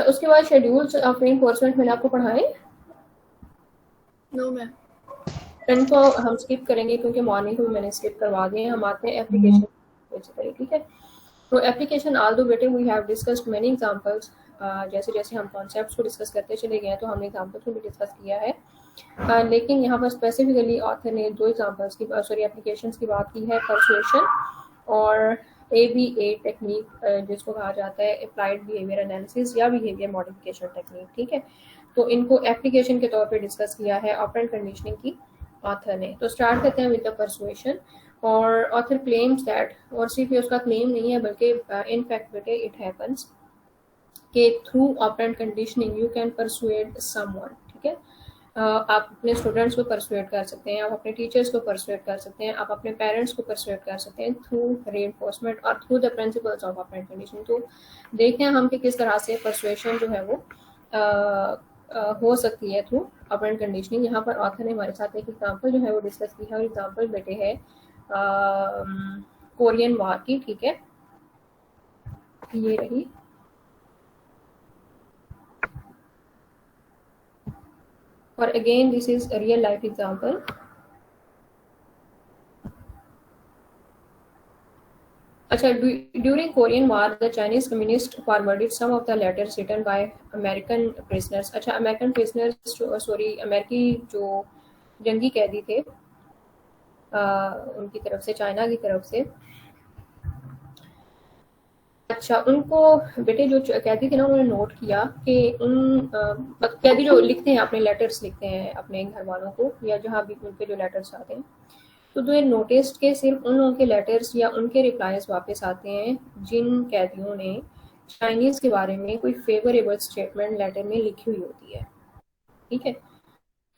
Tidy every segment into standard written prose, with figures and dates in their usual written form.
उसके बाद schedules of reinforcement मैंने आपको पढ़ाए? No ma'am. इनको हम स्किप करेंगे क्योंकि मॉर्निंग को मैंने स्किप करवा दिए हैं। हम आते हैं एप्लीकेशन बेसिकली, ठीक है। तो एप्लीकेशन आल दो बेटे we have discussed many examples, जैसे जैसे हम कॉन्सेप्ट्स को डिस्कस करते चले गए हैं तो हमने एग्जांपल्स को भी डिस्कस किया है। लेकिन यहाँ पर स्पेसिफिकली ऑथर ने दो एग्जांपल्स की सॉरी एप्लीकेशंस की बात की है, परसुएशन और ABA टेक्निक, जिसको कहा जाता है अप्लाइड बिहेवियर एनालिसिस या बिहेवियर मॉडिफिकेशन टेक्निक, ठीक है। तो इनको एप्लीकेशन के तौर पे डिस्कस किया है ऑपरेंट कंडीशनिंग की ऑथर ने। तो स्टार्ट करते हैं विद द परसुएशन। और ऑथर क्लेम्स दैट, और सिर्फ ये उसका क्लेम नहीं है बल्कि इन फैक्ट बेटे इट हैपन्स कि through operant conditioning you can persuade someone, ठीक है। आप अपने स्टूडेंट्स को परसुएट कर सकते हैं, आप अपने टीचर्स को परसुएट कर सकते हैं, आप अपने पेरेंट्स को परसुएट कर सकते हैं थ्रू रीइंफोर्समेंट और through the principles of operant conditioning. तो देखते हैं हम कि किस तरह से परसुएशन जो है वो हो सकती है थ्रू ऑपरेंट कंडीशनिंग। यहाँ पर ऑथर ने हमारे साथ एक एग्जांपल जो है वो डिस्कस की है और एग्जांपल बेटे है कोरियन वार की, ठीक है। ये रही, और again this is a real life example. अच्छा, during Korean War, the Chinese communists forwarded some of the letters written by American prisoners. अच्छा, अमेरिकन prisoners सॉरी अमेरिकी जो जंगी कैदी थे उनकी तरफ से, चाइना की तरफ से। अच्छा, उनको बेटे जो कैदी थे ना उन्होंने नोट किया कि उन कैदी जो लिखते हैं अपने लेटर्स लिखते हैं अपने घर वालों को या जहाँ भी उनके जो लेटर्स आते हैं, तो दे नोटिस के सिर्फ उन लोगों के लेटर्स या उनके रिप्लाईज वापस आते हैं जिन कैदियों ने चाइनीज के बारे में कोई फेवरेबल स्टेटमेंट लेटर में लिखी हुई होती है, ठीक है।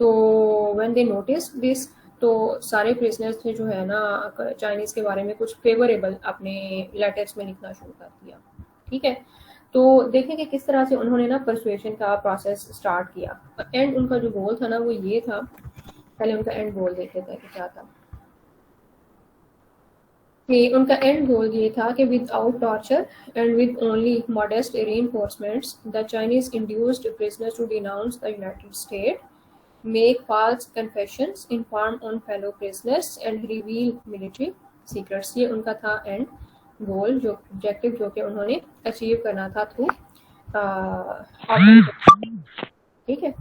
तो व्हेन दे नोटिस दिस, तो सारे प्रिजनर्स ने जो है ना चाइनीज के बारे में कुछ फेवरेबल अपने लेटर्स में लिखना शुरू कर दिया, ठीक है। तो देखें कि किस तरह से उन्होंने ना परसुएशन का प्रोसेस स्टार्ट किया। एंड उनका जो गोल था ना वो ये था, पहले उनका एंड गोल देख लेते हैं कि क्या था। कि उनका एंड गोल ये था कि without torture and with only modest reinforcements the Chinese induced prisoners to denounce the United States, make false confessions, inform on fellow prisoners and reveal military secrets। ये उनका था एंड गोल, जो ऑब्जेक्टिव जो कि उन्होंने अचीव करना था थ्रू ठीक है।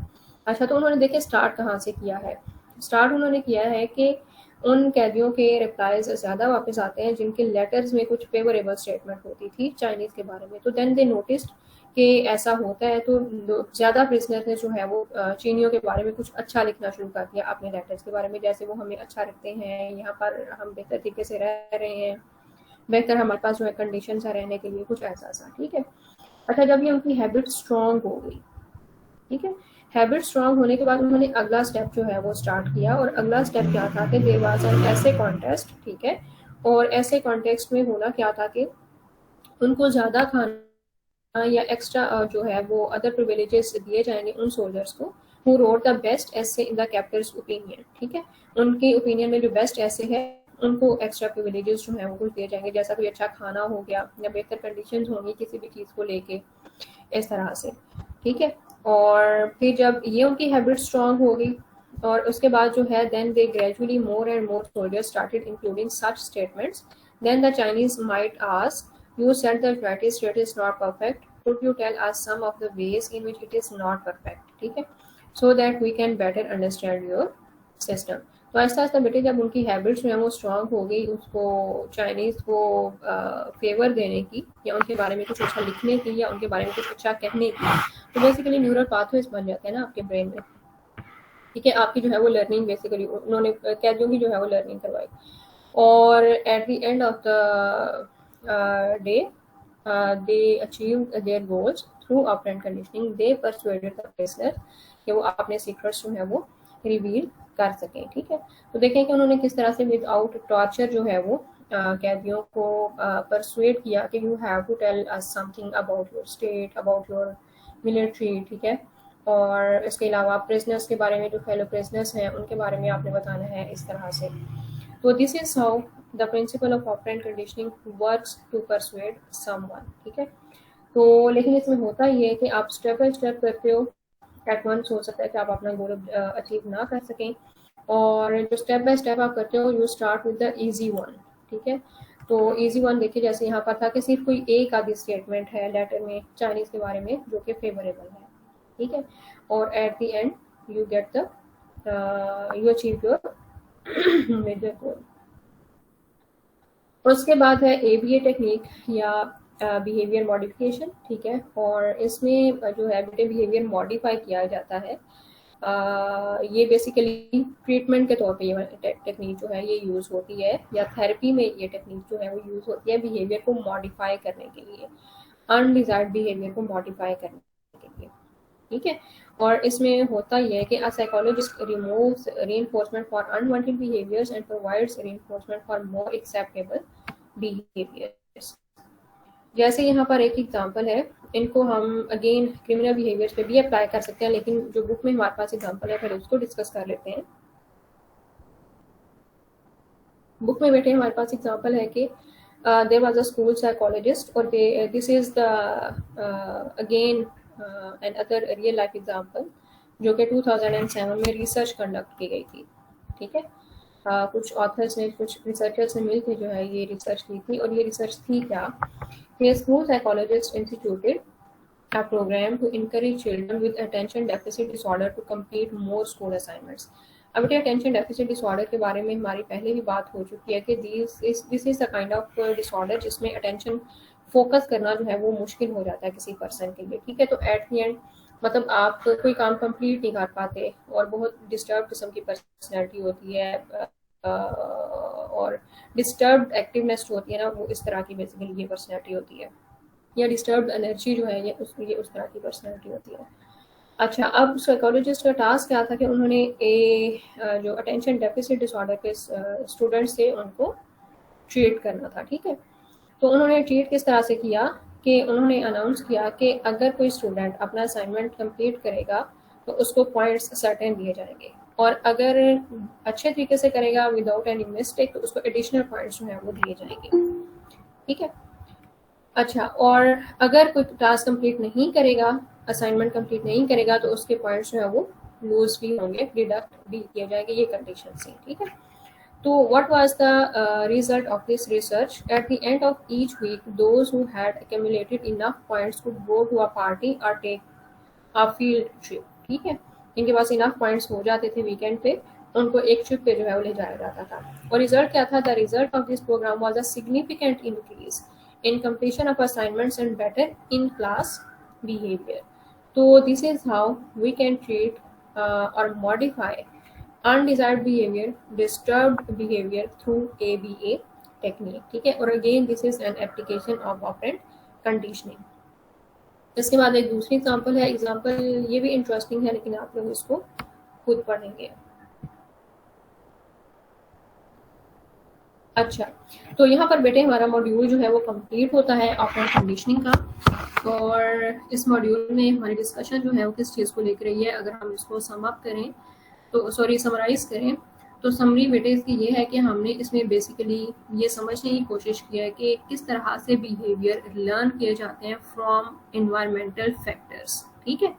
अच्छा, तो उन्होंने देखे स्टार्ट कहाँ से किया है। स्टार्ट उन्होंने किया है कि उन कैदियों के रिप्लाईज ज़्यादा वापस आते हैं जिनके लेटर्स में कुछ फेवरेबल स्टेटमेंट होती थी चाइनीज़ के बारे में। तो देन दे नोटिस्ड कि ऐसा होता है, तो ज़्यादा प्रिजनर ने जो है वो चीनियों के बारे में कुछ अच्छा लिखना शुरू कर दिया अपने लेटर्स के बारे में, जैसे वो हमें अच्छा रखते हैं, यहाँ पर हम बेहतर तरीके से रह रहे हैं, बेहतर हमारे पास जो है कंडीशन है रहने के लिए, कुछ ऐसा सा, ठीक है। अच्छा, जब ये उनकी हैबिट स्ट्रॉन्ग हो गई, ठीक है, हैबिट स्ट्रॉन्ग होने के बाद उन्होंने अगला स्टेप जो है वो स्टार्ट किया। और अगला स्टेप क्या था कि देयर वाज एन ऐसे कॉन्टेस्ट, ठीक है। और ऐसे कॉन्टेक्स्ट में होना क्या था कि उनको ज़्यादा खाना या एक्स्ट्रा जो है वो अदर प्रिविलेजेस दिए जाएंगे उन सोल्जर्स को हु रोट द बेस्ट ऐसे इन द कैप्टर्स ओपिनियन, ठीक है। उनके ओपिनियन में जो बेस्ट ऐसे है उनको एक्स्ट्रा प्रिविलेजेस जो है वो कुछ दिए जाएंगे, जैसा कोई अच्छा खाना हो गया या बेहतर कंडीशंस होंगी किसी भी चीज़ को लेके, इस तरह से, ठीक है। और फिर जब ये उनकी हैबिट स्ट्रॉन्ग हो गई और उसके बाद जो है then they gradually more and more soldiers started including such statements. Then the Chinese might ask, you said the United State is not perfect, could you tell us some of the ways in which it is not perfect, ठीक है, so that we can better understand your system। तो आहिस्ता आहिस्ता बेटे जब उनकी habits जो है वो strong हो गई, उसको चाइनीज़ को फेवर देने की या उनके बारे में कुछ अच्छा लिखने की या उनके बारे में कुछ अच्छा कहने की, तो बेसिकली न्यूरल पाथवेज बन जाते हैं ना आपके ब्रेन में, ठीक है। आपकी जो है वो लर्निंग बेसिकली उन्होंने कैदियों की जो है वो लर्निंग करवाई। और at the end of the day they achieved their goals through operant conditioning. They persuaded the prisoner कि वो अपने सीक्रेट्स जो है वो रिवील कर सकें, ठीक है। तो देखें कि उन्होंने किस तरह से विदाउट टॉर्चर जो है वो कैदियों को परसुएड किया कि you have to tell us something about your state, about your military, ठीक है। और इसके अलावा प्रिजनर्स के बारे में, जो फेलो प्रिजनर्स हैं उनके बारे में आपने बताना है, इस तरह से। तो this is how the principle of operant conditioning works to persuade someone, ठीक है। तो लेकिन इसमें होता ये है कि आप स्टेप बाय स्टेप करते हो, एट वंस हो सकता है कि आप अपना गोल अचीव ना कर सकें, और जो स्टेप बाय स्टेप आप करते हो, you start with the easy one. ठीक है, तो इजी वन देखिए, जैसे यहाँ पर था कि सिर्फ कोई एक आधी स्टेटमेंट है लेटर में चाइनीज़ के बारे में जो कि फेवरेबल है। ठीक है, और at the end you get the you achieve your major goal. उसके बाद है एबीए टेक्निक या बिहेवियर मॉडिफिकेशन। ठीक है, और इसमें जो है बेटे बिहेवियर मॉडिफाई किया जाता है। ये बेसिकली ट्रीटमेंट के तौर पे ये टेक्निक जो है ये यूज़ होती है, या थेरेपी में ये टेक्निक जो है वो यूज़ होती है बिहेवियर को मॉडिफाई करने के लिए, अनडिजायर्ड बिहेवियर को मॉडिफाई करने के लिए। ठीक है, और इसमें होता यह है कि a psychologist removes reinforcement for unwanted behaviours and provides reinforcement for more acceptable behaviours. जैसे यहाँ पर एक एग्जांपल है, इनको हम अगेन क्रिमिनल बिहेवियर्स पे भी अप्लाई कर सकते हैं, लेकिन जो बुक में हमारे पास एग्जांपल है पहले उसको डिस्कस कर लेते हैं। बुक में बेटे हमारे पास एग्जांपल है कि there was a school psychologist, और this is the again another real life example जो कि 2007 में रिसर्च कंडक्ट की गई थी। ठीक है, कुछ ऑथर्स ने, कुछ रिसर्चर्स ने मिलकर जो है ये रिसर्च की थी, और ये रिसर्च थी क्या, कि school psychologist instituted a program to encourage children with attention deficit disorder to complete more school assignments। अब बेटे अटेंशन डेफिसिट डिसऑर्डर के बारे में हमारी पहले भी बात हो चुकी है कि this is the kind of disorder जिसमें अटेंशन फोकस करना जो है वो मुश्किल हो जाता है किसी पर्सन के लिए। ठीक है, तो एट द एंड मतलब आप कोई काम कंप्लीट नहीं कर पाते, और बहुत डिस्टर्ब किस्म की पर्सनैलिटी होती है, और डिस्टर्ब एक्टिवनेस होती है ना, वो इस तरह की बेसिकली ये पर्सनैलिटी होती है, या डिस्टर्ब एनर्जी जो है ये उस तरह की पर्सनैलिटी होती है। अच्छा, अब साइकोलॉजिस्ट का टास्क क्या था कि उन्होंने जो अटेंशन डेफिसिट डिसऑर्डर के स्टूडेंट्स थे उनको ट्रीट करना था। ठीक है, तो उन्होंने ट्रीट किस तरह से किया कि उन्होंने अनाउंस किया कि अगर कोई स्टूडेंट अपना असाइनमेंट कंप्लीट करेगा तो उसको पॉइंट्स सर्टेन दिए जाएंगे, और अगर अच्छे तरीके से करेगा विदाउट एनी मिस्टेक तो उसको एडिशनल पॉइंट्स जो है वो दिए जाएंगे। ठीक है, अच्छा, और अगर कोई टास्क कंप्लीट नहीं करेगा, असाइनमेंट कंप्लीट नहीं करेगा, तो उसके पॉइंट्स जो है वो लूज भी होंगे, डिडक्ट भी किए जाएंगे, ये कंडीशन से। ठीक है, तो what was the result of this research? At the end of each week those who had accumulated enough points could go to a party or take a field trip। ठीक है, इनके पास इनफ पॉइंट्स हो जाते थे weekend पे, उनको एक trip पे जो है वो ले जाया जाता था। और रिजल्ट क्या था? The result of this programme was a significant increase in completion of assignments and better in class behavior। So this is how we can treat or modify undesired behavior, disturbed behavior through ABA technique। ठीक है, और again this is an application of operant conditioning। इसके बाद एक दूसरी example है, example ये भी इंटरेस्टिंग है लेकिन आप लोग इसको खुद पढ़ेंगे। अच्छा, तो यहाँ पर बेटे हमारा मॉड्यूल जो है वो कंप्लीट होता है ऑपरेंट कंडीशनिंग का, और इस मॉड्यूल में हमारी डिस्कशन जो है वो किस चीज़ को लेकर रही है, अगर हम इसको सम अप करें तो सॉरी समराइज करें तो समरी बेटे इसकी ये है कि हमने इसमें बेसिकली ये समझने की कोशिश की है कि किस तरह से बिहेवियर लर्न किए जाते हैं फ्रॉम इन्वायरमेंटल फैक्टर्स। ठीक है,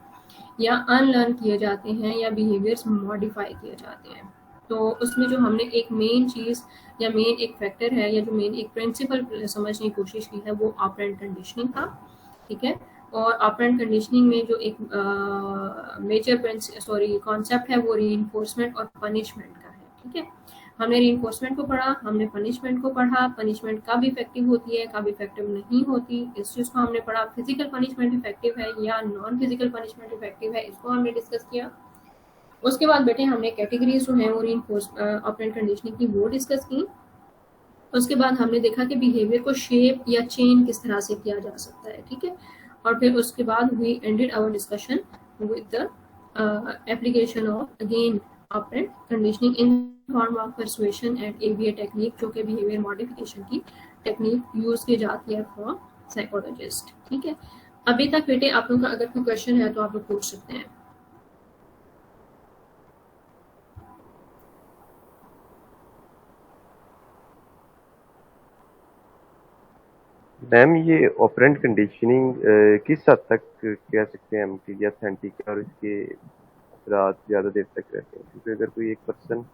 या अनलर्न किए जाते हैं, या बिहेवियर्स मॉडिफाई किए जाते हैं। तो उसमें जो हमने एक मेन चीज़ या मेन एक फैक्टर है या जो मेन एक प्रिंसिपल समझने की कोशिश की है वो ऑपरेंट कंडीशनिंग था। ठीक है, और ऑपरेंट कंडीशनिंग में जो एक मेजर कॉन्सेप्ट है वो रीइंफोर्समेंट और पनिशमेंट का है। ठीक है, हमने रीइंफोर्समेंट को पढ़ा, हमने पनिशमेंट को पढ़ा, पनिशमेंट कब इफेक्टिव होती है, कब इफेक्टिव नहीं होती, इस चीज़ को हमने पढ़ा। फिजिकल पनिशमेंट इफेक्टिव है या नॉन फिजिकल पनिशमेंट इफेक्टिव है, इसको हमने डिस्कस किया। उसके बाद बेटे हमने कैटेगरीज जो है वो रीइंफोर्स ऑपरेंट कंडीशनिंग की वो डिस्कस की। उसके बाद हमने देखा कि बिहेवियर को शेप या चेंज किस तरह से किया जा सकता है। ठीक है, और फिर उसके बाद we ended our discussion with the application of again operant conditioning in form of persuasion and ABA technique, जो कि बिहेवियर मॉडिफिकेशन की टेक्निक यूज की जाती है फॉर साइकोलॉजिस्ट। ठीक है, अभी तक बेटे आप लोगों का अगर कोई क्वेश्चन है तो आप लोग पूछ सकते हैं। मैम ये ऑपरेंट कंडीशनिंग किस हद तक कह सकते हैं हम कि ये ऑथेंटिक है और इसके असरात ज़्यादा देर तक रहते हैं? क्योंकि अगर कोई एक पर्सन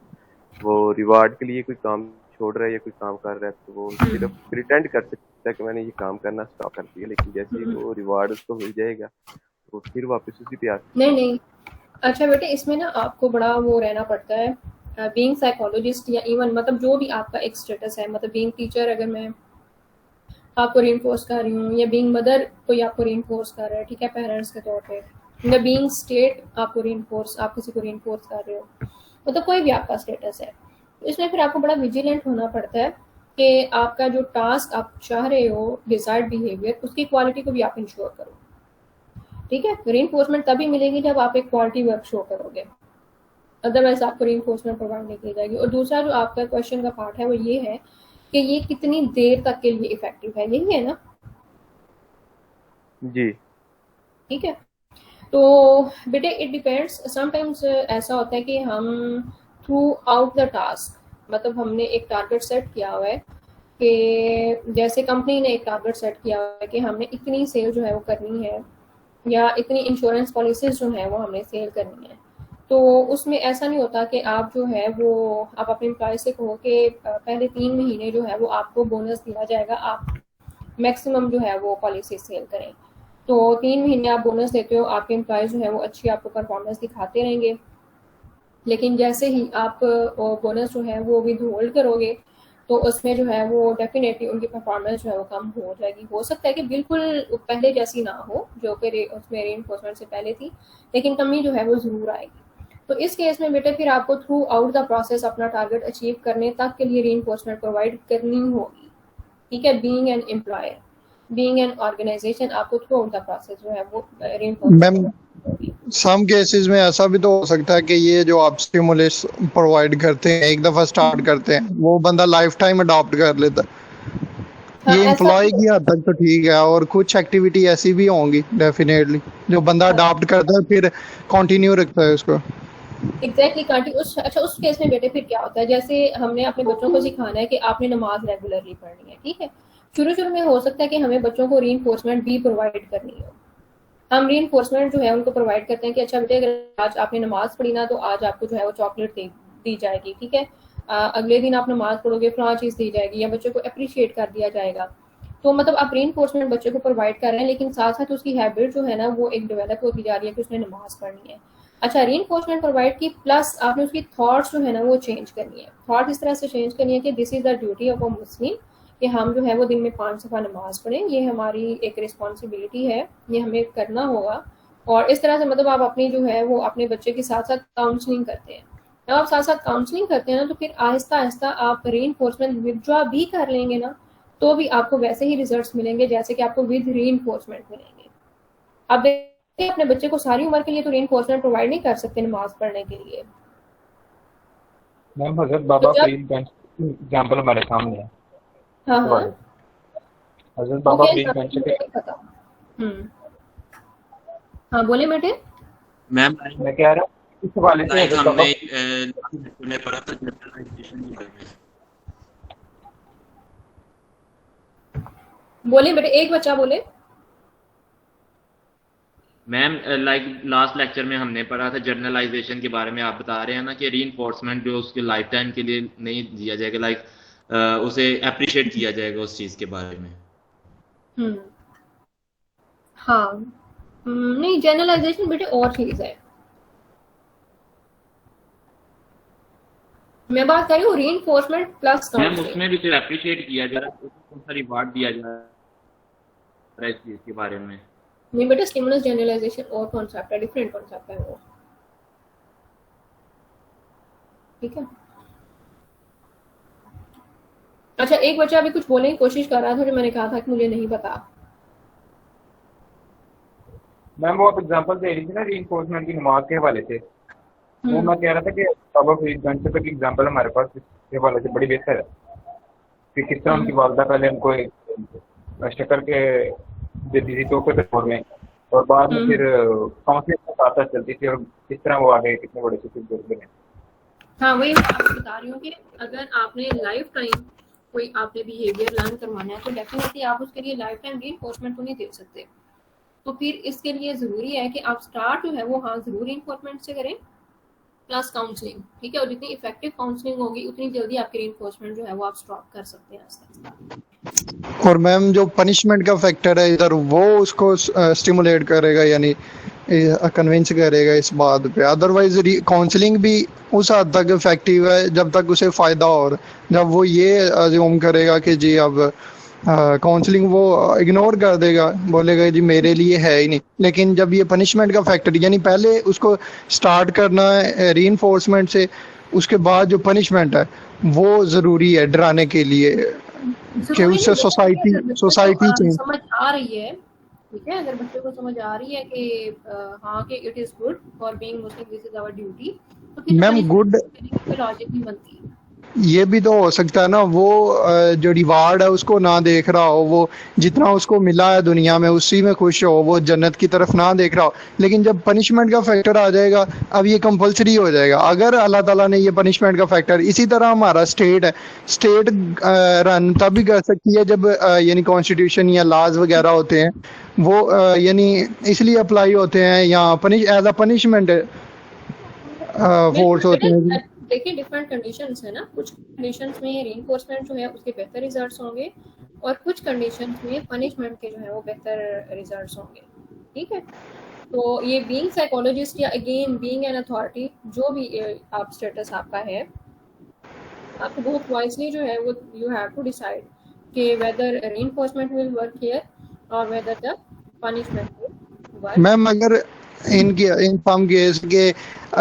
वो रिवार्ड के लिए कोई काम छोड़ रहा है या कोई काम कर रहा है तो वो सिर्फ प्रिटेंड कर सकता है कि मैंने ये काम करना स्टॉप कर दिया, लेकिन जैसे ही वो रिवार्ड उसको मिल जाएगा वो फिर वापस उसी पे आ सकता नहीं है। नहीं, अच्छा बेटे, इसमें ना आपको बड़ा वो रहना पड़ता है। बीइंग साइकोलॉजिस्ट या इवन मतलब जो भी आपका एक स्टेटस है, मतलब बीइंग टीचर अगर मैं आपको रीइंफोर्स कर रही हूँ, या बीइंग मदर कोई आपको रीइंफोर्स कर रहा है, ठीक है, पेरेंट्स के तौर पे, या बीइंग स्टेट आपको रीइंफोर्स, आप किसी को रीइंफोर्स कर रहे हो, मतलब कोई भी आपका स्टेटस है, तो इसमें फिर आपको बड़ा विजिलेंट होना पड़ता है कि आपका जो टास्क आप चाह रहे हो, डिजायर्ड बिहेवियर, उसकी क्वालिटी को भी आप इंश्योर करो। ठीक है, रीइंफोर्समेंट तभी मिलेगी जब आप एक क्वालिटी वर्क शो करोगे, अदरवाइज आपको रीइंफोर्समेंट प्रोवाइड नहीं की जाएगी। और दूसरा जो आपका क्वेश्चन का पार्ट है वो ये है कि ये कितनी देर तक के लिए इफेक्टिव है, यही है ना? जी। ठीक है, तो बेटे इट डिपेंड्स, समटाइम्स ऐसा होता है कि हम थ्रू आउट द टास्क, मतलब हमने एक टारगेट सेट किया हुआ है कि जैसे कंपनी ने एक टारगेट सेट किया हुआ है कि हमने इतनी सेल जो है वो करनी है, या इतनी इंश्योरेंस पॉलिसीज जो है वो हमने सेल करनी है। तो उसमें ऐसा नहीं होता कि आप जो है वो आप अपने एम्प्लॉय से कहो कि पहले 3 महीने जो है वो आपको बोनस दिया जाएगा, आप मैक्सिमम जो है वो पॉलिसी सेल करें। तो 3 महीने आप बोनस देते हो, आपके एम्प्लॉय जो है वो अच्छी आपको परफॉर्मेंस दिखाते रहेंगे, लेकिन जैसे ही आप बोनस जो है वो विद होल्ड करोगे तो उसमें जो है वो डेफिनेटली उनकी परफॉर्मेंस जो है वो कम हो जाएगी। हो सकता है कि बिल्कुल पहले जैसी ना हो जो कि उसमें रीइंफोर्समेंट से पहले थी, लेकिन कमी जो है वो ज़रूर आएगी। तो इस केस में बेटे फिर आपको थ्रू आउट द प्रोसेस अपना टारगेट अचीव करने तक के लिए रीइंफोर्समेंट प्रोवाइड करनी होगी। ठीक है, being an employer, being an organisation, आपको थ्रू आउट द प्रोसेस जो है वो रीइंफोर्समेंट मैम प्रोवाइड होगी। सम केसेस में ऐसा भी तो हो सकता है कि ये जो आप स्टिमुलस प्रोवाइड करते हैं, एक दफा स्टार्ट करते हैं, वो बंदा लाइफ टाइम अडॉप्ट कर लेता है। हाँ, ये ऐसा एम्प्लॉय भी की हद तक तो ठीक है, और कुछ एक्टिविटी ऐसी भी होंगी डेफिनेटली जो बंदा हाँ, अडॉप्ट करता है फिर कंटिन्यू रखता है उसको। एग्जैक्टली कांटी उस, अच्छा उस केस में बेटे फिर क्या होता है, जैसे हमने अपने बच्चों को सिखाना है कि आपने नमाज रेगुलरली पढ़नी है, ठीक है, शुरू शुरू में हो सकता है कि हमें बच्चों को रीइंफोर्समेंट भी प्रोवाइड करनी हो। हम रीइंफोर्समेंट जो है उनको प्रोवाइड करते हैं कि अच्छा बेटे अगर आज आपने नमाज पढ़ी ना तो आज आपको जो है वो चॉकलेट दी जाएगी, ठीक है, अगले दिन आप नमाज पढ़ोगे फलां चीज़ दी जाएगी, या बच्चों को अप्रिशिएट कर दिया जाएगा। तो मतलब आप रीइंफोर्समेंट बच्चे को प्रोवाइड कर रहे हैं, लेकिन साथ साथ उसकी हैबिट जो है ना वो एक डेवलप होती जा रही है कि उसने नमाज पढ़नी है। अच्छा, रीइंफोर्समेंट प्रोवाइड की प्लस आपने उसकी थॉट्स जो है ना वो चेंज करनी है। थॉट इस तरह से चेंज करनी है कि this is the duty of a Muslim, कि हम जो है वो दिन में 5 दफ़ा नमाज पढ़ें, ये हमारी एक रिस्पॉन्सिबिलिटी है, ये हमें करना होगा। और इस तरह से मतलब आप अपनी जो है वो अपने बच्चे के साथ साथ काउंसलिंग करते हैं। जब आप साथ साथ काउंसलिंग करते हैं ना तो फिर आहिस्ता आहिस्ता आप रीइंफोर्समेंट विथड्रॉ भी कर लेंगे ना तो भी आपको वैसे ही रिजल्ट्स मिलेंगे जैसे कि आपको विद रीइंफोर्समेंट मिलेंगे। अब देखिए, अपने बच्चे को सारी उम्र के लिए तो रीइंफोर्समेंट प्रोवाइड नहीं कर सकते नमाज पढ़ने के लिए। मैम हजरत तो बाबा जब फरीद गंज एग्जाम्पल हमारे सामने है हाँ इस हाँ, हवाले से। हजरत वो बाबा क्या फरीद एग्जाम्पल गंज मुझे के नहीं पता। हाँ बोले बेटे। मैम मैं कह रहा हूँ इस हवाले से लाइक हजरत हमने बाबा ने पढ़ा था जनरलाइजेशन के बारे में। बोले बेटे, एक बच्चा बोले। मैम लाइक लास्ट लेक्चर में हमने पढ़ा था जर्नलाइजेशन के बारे में। आप बता रहे हैं ना कि रीइंफोर्समेंट जो उसके लाइफ टाइम के लिए नहीं दिया जाएगा, लाइक उसे अप्रिशिएट किया जाएगा उस चीज़ के बारे में। हम्म, हाँ, नहीं, जनरलाइजेशन बेटे और चीज है। मैं बात कर रही हूँ रीइंफोर्समेंट प्लस मैम काउंसलिंग। उसमें भी फिर अप्रिशिएट किया जा रहा है, उसको कौन सा रिवार्ड दिया जा रहा है इस चीज़ के बारे में। नहीं बेटा, स्टिमुलस जनरलाइजेशन और कॉन्सेप्ट है, डिफरेंट कॉन्सेप्ट है वो। ठीक है, अच्छा एक बच्चा अभी कुछ बोलने की कोशिश कर रहा था जो मैंने कहा था कि मुझे नहीं पता। मैम वो आप एग्जाम्पल दे रही थी ना रीइंफोर्समेंट की नमाज के हवाले से, वो हम्म मैं कह रहा था कि बाबा फरीद गंज से की एग्जाम्पल हमारे पास इसके हवाले से बड़ी बेहतर है कि किस तरह उनकी हम्म वालदा पहले उनको एक शक्कर के देती थी तोहफे के तौर में, और बाद में फिर काउंसलिंग के साथ साथ चलती थी, और किस तरह वो आगे कितने बड़े सुफी बुजुर्ग बने। हाँ, वही मैं आपको बता रही हूँ कि अगर आपने लाइफ टाइम कोई आपने बिहेवियर लर्न करवाना है तो डेफिनेटली आप उसके लिए लाइफ टाइम रीइंफोर्समेंट तो नहीं दे सकते। तो फिर इसके लिए ज़रूरी है कि आप स्टार्ट जो है वो हाँ ज़रूर रीइंफोर्समेंट से करें प्लस काउंसलिंग, ठीक है। और जितनी इफेक्टिव काउंसलिंग होगी उतनी जल्दी आपकी रीइंफोर्समेंट जो है वो आप स्टॉप कर सकते हैं आस्ते आस्ते। और मैम जो पनिशमेंट का फैक्टर है इधर, वो उसको स्टिमुलेट करेगा, यानी कन्विंस करेगा इस बात पे। अदरवाइज काउंसलिंग भी उस हद तक इफेक्टिव है जब तक उसे फायदा हो। और जब वो ये अज्यूम करेगा कि जी अब काउंसलिंग, वो इग्नोर कर देगा, बोलेगा जी मेरे लिए है ही नहीं। लेकिन जब ये पनिशमेंट का फैक्टर, यानी पहले उसको स्टार्ट करना है रीइंफोर्समेंट से, उसके बाद जो पनिशमेंट है वो जरूरी है डराने के लिए कि ज़रूरी नहीं उससे है कि अगर बच्चे को सोसाइटी चेंज। समझ आ रही है, ठीक है, अगर बच्चे को समझ आ रही है कि हाँ कि it is good for being Muslim, this is our duty, तो फिर मैम गुड, पनिशमेंट देने की कोई लॉजिक नहीं बनती। ये भी तो हो सकता है ना, वो जो रिवार्ड है उसको ना देख रहा हो, वो जितना उसको मिला है दुनिया में उसी में खुश हो, वो जन्नत की तरफ ना देख रहा हो। लेकिन जब पनिशमेंट का फैक्टर आ जाएगा, अब ये कंपलसरी हो जाएगा। अगर अल्लाह ताला ने ये पनिशमेंट का फैक्टर, इसी तरह हमारा स्टेट है, स्टेट रन तभी कर सकती है जब यानी कॉन्स्टिट्यूशन या लॉज वगैरह होते हैं, वो यानी इसलिए अप्लाई होते हैं या एज अ पनिशमेंट बिल्कुल फोर्स होते बेटे, हैं। देखिए डिफरेंट कंडीशंस है ना, कुछ कंडीशंस में रीइंफोर्समेंट जो है उसके बेहतर रिजल्ट्स होंगे और कुछ कंडीशंस में पनिशमेंट के जो है वो बेहतर रिजल्ट्स होंगे, ठीक है। तो ये बीइंग साइकोलॉजिस्ट या अगेन बीइंग एन अथॉरिटी, जो भी आप स्टेटस आपका है, आपको बहुत वाइजली जो है वो यू हैव टू डिसाइड कि whether reinforcement will work here और whether the punishment will work. Ma'am अगर इनके इन सम केस के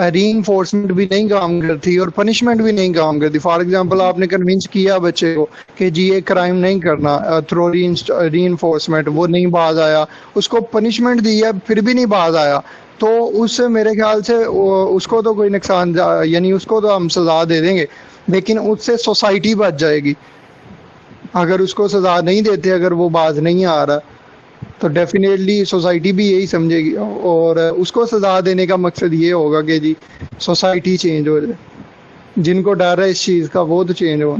रीइंफोर्समेंट भी नहीं काम करती और पनिशमेंट भी नहीं काम करती, फॉर एग्जांपल आपने कन्विंस किया बच्चे को कि जी ये क्राइम नहीं करना, थ्रो रीइंफोर्समेंट, वो नहीं बाज आया, उसको पनिशमेंट दी है फिर भी नहीं बाज आया, तो उससे मेरे ख्याल से उसको तो कोई नुकसान, यानी उसको तो हम सजा दे देंगे, लेकिन उससे सोसाइटी बच जाएगी। अगर उसको सजा नहीं देते, अगर वो बाज नहीं आ रहा, तो डेफिनेटली सोसाइटी भी यही समझेगी और उसको सजा देने का मकसद ये होगा कि जी सोसाइटी चेंज हो जाए। जिनको डर है इस चीज का वो तो चेंज हो।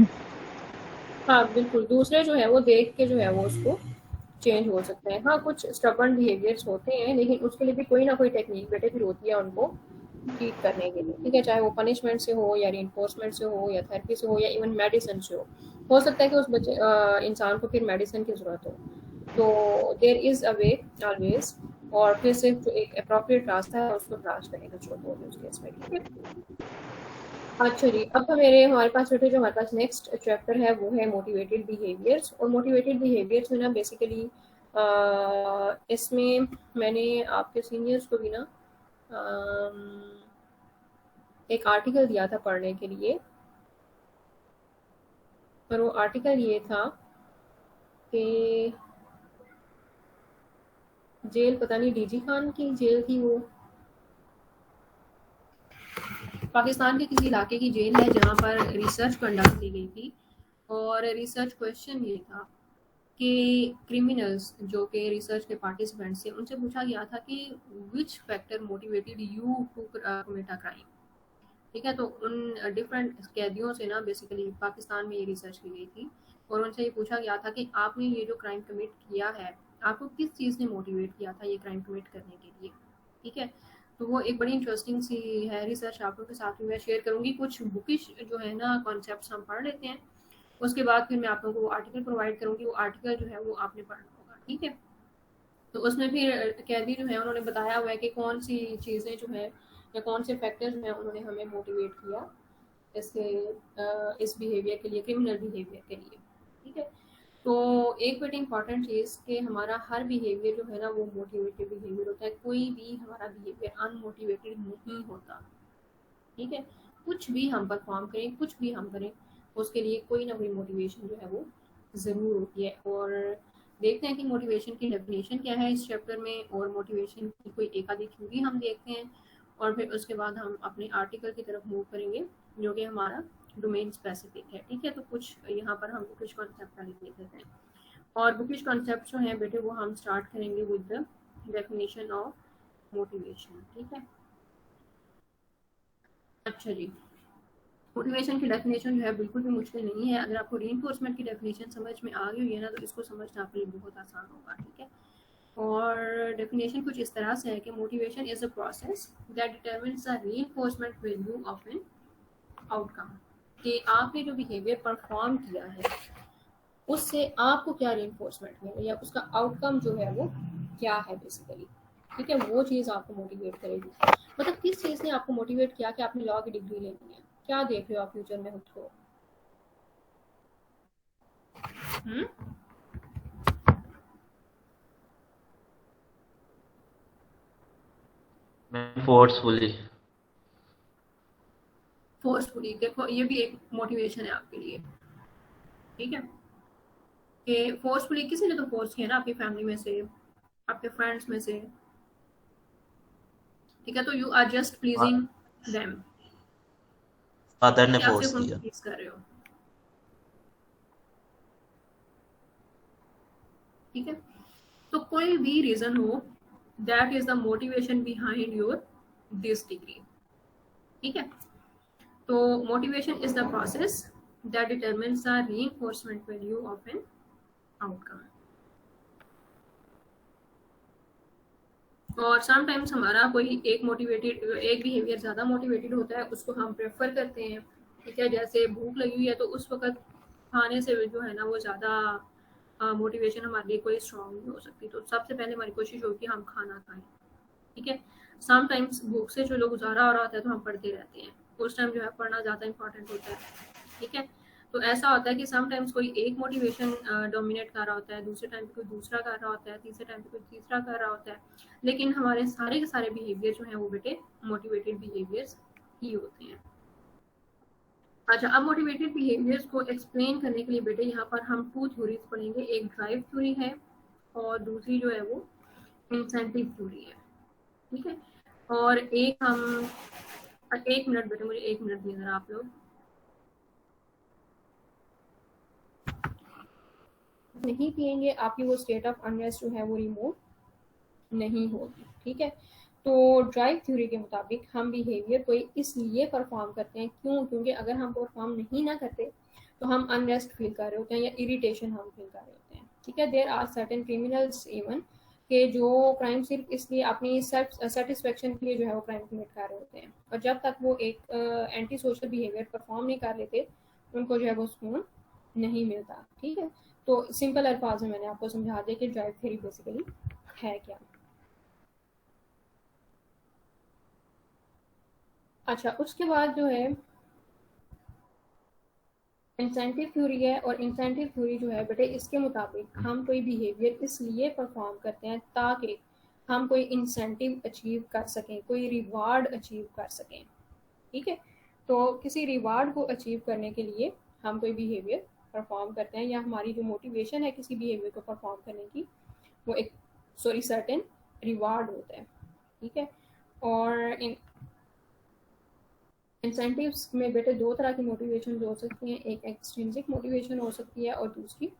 हाँ बिल्कुल, दूसरे जो है वो देख के जो है वो उसको चेंज हो सकते हैं। हाँ कुछ स्टबर्न बिहेवियर्स होते हैं लेकिन उसके लिए भी कोई ना कोई टेक्निक बेटे फिर होती है उनको ठीक करने के लिए, ठीक है, चाहे वो पनिशमेंट से हो या रीइंफोर्समेंट से हो या थेरेपी से हो या इवन मेडिसिन से हो सकता है कि उस बच्चे इंसान को फिर मेडिसिन की ज़रूरत हो। तो there is a way always, और फिर सिर्फ जो एक अप्रोप्रिएट रास्ता है उसको तलाश करने का जरूरत होगी उस केस में, ठीक है। अच्छा जी, अब हमारे पास बेटे जो हमारे पास नेक्स्ट चैप्टर है वो है मोटिवेटेड बिहेवियर्स। और मोटिवेटेड बिहेवियर्स में ना बेसिकली इसमें मैंने आपके सीनियर्स को भी ना एक आर्टिकल दिया था पढ़ने के लिए, पर वो आर्टिकल ये था कि जेल, पता नहीं डीजी खान की जेल थी वो, पाकिस्तान के किसी इलाके की जेल है जहाँ पर रिसर्च कंडक्ट की गई थी। और रिसर्च क्वेश्चन ये था कि क्रिमिनल्स जो कि रिसर्च के पार्टिसिपेंट्स थे उनसे पूछा गया था कि which factor motivated you to commit a crime, ठीक है। तो उन डिफरेंट कैदियों से ना बेसिकली पाकिस्तान में ये रिसर्च की गई थी और उनसे ये पूछा गया था कि आपने ये जो क्राइम कमिट किया है आपको किस चीज़ ने मोटिवेट किया था ये क्राइम कमिट करने के लिए, ठीक है। तो वो एक बड़ी इंटरेस्टिंग सी है रिसर्च, आप लोगों के साथ में मैं शेयर करूंगी। कुछ बुकिश जो है ना कॉन्सेप्ट्स हम पढ़ लेते हैं, उसके बाद फिर मैं आप लोगों को आर्टिकल प्रोवाइड करूंगी, वो आर्टिकल जो है वो आपने पढ़ना होगा, ठीक है। तो उसमें फिर कैदी जो है उन्होंने बताया हुआ है कि कौन सी चीज़ें जो है या कौन से फैक्टर्स जो हैं उन्होंने हमें मोटिवेट किया इसके इस बिहेवियर के लिए, क्रिमिनल बिहेवियर के लिए, ठीक है। तो एक बड़ी इंपॉर्टेंट चीज़ कि हमारा हर बिहेवियर जो है ना वो मोटिवेटेड बिहेवियर होता है, कोई भी हमारा बिहेवियर अनमोटिवेटेड नहीं होता, ठीक है। कुछ भी हम परफॉर्म करें, कुछ भी हम करें, उसके लिए कोई ना कोई मोटिवेशन जो है वो ज़रूर होती है। और देखते हैं कि मोटिवेशन की डेफिनेशन क्या है इस चैप्टर में, और मोटिवेशन की कोई एक आधी थ्योरी हम देखते हैं, और फिर उसके बाद हम अपने आर्टिकल की तरफ मूव करेंगे जो कि हमारा डोमेन स्पेसिफिक है, ठीक है। तो कुछ यहाँ पर हम बुकिश कॉन्सेप्ट लिख लेते हैं, और बुकिश कॉन्सेप्ट जो हैं बेटे वो हम स्टार्ट करेंगे with the definition of motivation, ठीक है। अच्छा जी, मोटिवेशन की डेफिनेशन जो है बिल्कुल भी मुश्किल नहीं है। अगर आपको रीइंफोर्समेंट की डेफिनेशन समझ में आ गई हुई है ना, तो इसको समझना आपके लिए बहुत आसान होगा, ठीक है। और डेफिनेशन कुछ इस तरह से है कि motivation is a process that determines the reinforcement value of an outcome, कि आपने जो बिहेवियर परफॉर्म किया है उससे आपको क्या रीइंफोर्समेंट मिले या उसका आउटकम जो है वो क्या है बेसिकली, ठीक है। वो चीज़ आपको मोटिवेट करेगी। मतलब किस चीज़ ने आपको मोटिवेट किया कि आपने लॉ की डिग्री लेनी है, क्या देख रहे हो आप फ्यूचर में खुद को? फोर्सफुली। फोर्सफुली, देखो ये भी एक मोटिवेशन है आपके लिए, ठीक है। कि फोर्सफुली किसी ने तो फोर्स किया ना, आपकी फैमिली में से, आपके फ्रेंड्स में से, ठीक है। तो you are just pleasing them, father ने आप फोर्स सिर्फ उनको किया। प्लीज कर रहे हो, ठीक है। तो कोई भी रीजन हो, that is the motivation behind your this degree, ठीक है। तो motivation is the process that determines the reinforcement value of an outcome. और समटाइम्स हमारा कोई एक बिहेवियर ज़्यादा मोटिवेटेड होता है, उसको हम प्रेफर करते हैं, ठीक है। जैसे भूख लगी हुई है तो उस वक्त खाने से जो है ना वो ज़्यादा मोटिवेशन हमारे लिए कोई स्ट्रॉन्ग नहीं हो सकती, तो सबसे पहले हमारी कोशिश होगी हम खाना खाएं, ठीक है। समटाइम्स भूख से जो लोग गुजारा हो रहा होता है तो हम पढ़ते रहते हैं, उस टाइम जो है पढ़ना ज़्यादा इंपॉर्टेंट होता है, ठीक है। तो ऐसा होता है कि समटाइम्स कोई एक मोटिवेशन डोमिनेट कर रहा होता है, दूसरे टाइम पे कोई दूसरा कर रहा होता है, तीसरे टाइम पे कोई तीसरा कर रहा होता है, लेकिन हमारे सारे के सारे बिहेवियर जो हैं वो बेटे मोटिवेटेड बिहेवियर्स ही होते हैं। अच्छा, अब मोटिवेटेड बिहेवियर्स को एक्सप्लेन करने के लिए बेटे यहाँ पर हम 2 थ्योरीज पढ़ेंगे। एक ड्राइव थ्योरी है और दूसरी जो है वो इंसेंटिव थ्योरी है, ठीक है। और एक मिनट बेटे, मुझे 1 मिनट दिए जरा आप लोग। नहीं पिएंगे आपकी वो स्टेट ऑफ अनरेस्ट जो है वो रिमूव नहीं होगी, ठीक है। तो ड्राइव थ्योरी के मुताबिक हम बिहेवियर को इसलिए परफॉर्म करते हैं, क्योंकि अगर हम परफॉर्म नहीं ना करते तो हम अनरेस्ट फील कर रहे होते हैं या इरिटेशन हम फील कर रहे होते हैं, ठीक है। There are certain criminals even के जो क्राइम सिर्फ इसलिए अपनी सेल्फ सेटिस्फेक्शन के लिए जो है वो क्राइम कमिट कर रहे होते हैं, और जब तक वो एक एंटी सोशल बिहेवियर परफॉर्म नहीं कर लेते उनको जो है वो सुकून नहीं मिलता, ठीक है। तो सिंपल अल्फाज में मैंने आपको समझा दिया कि ड्राइव थ्योरी बेसिकली है क्या। अच्छा, उसके बाद जो है इंसेंटिव थ्योरी है, और इंसेंटिव थ्योरी जो है बेटे इसके मुताबिक हम कोई बिहेवियर इसलिए परफॉर्म करते हैं ताकि हम कोई इंसेंटिव अचीव कर सकें, कोई रिवार्ड अचीव कर सकें, ठीक है। तो किसी रिवार्ड को अचीव करने के लिए हम कोई बिहेवियर परफॉर्म करते हैं, या हमारी जो मोटिवेशन है किसी बिहेवियर को परफॉर्म करने की वो एक सर्टेन रिवार्ड होता है, ठीक है। और इंसेंटिव्स में बेटे 2 तरह की मोटिवेशन हो सकती हैं, एक एक्सट्रिंसिक मोटिवेशन हो सकती है और दूसरी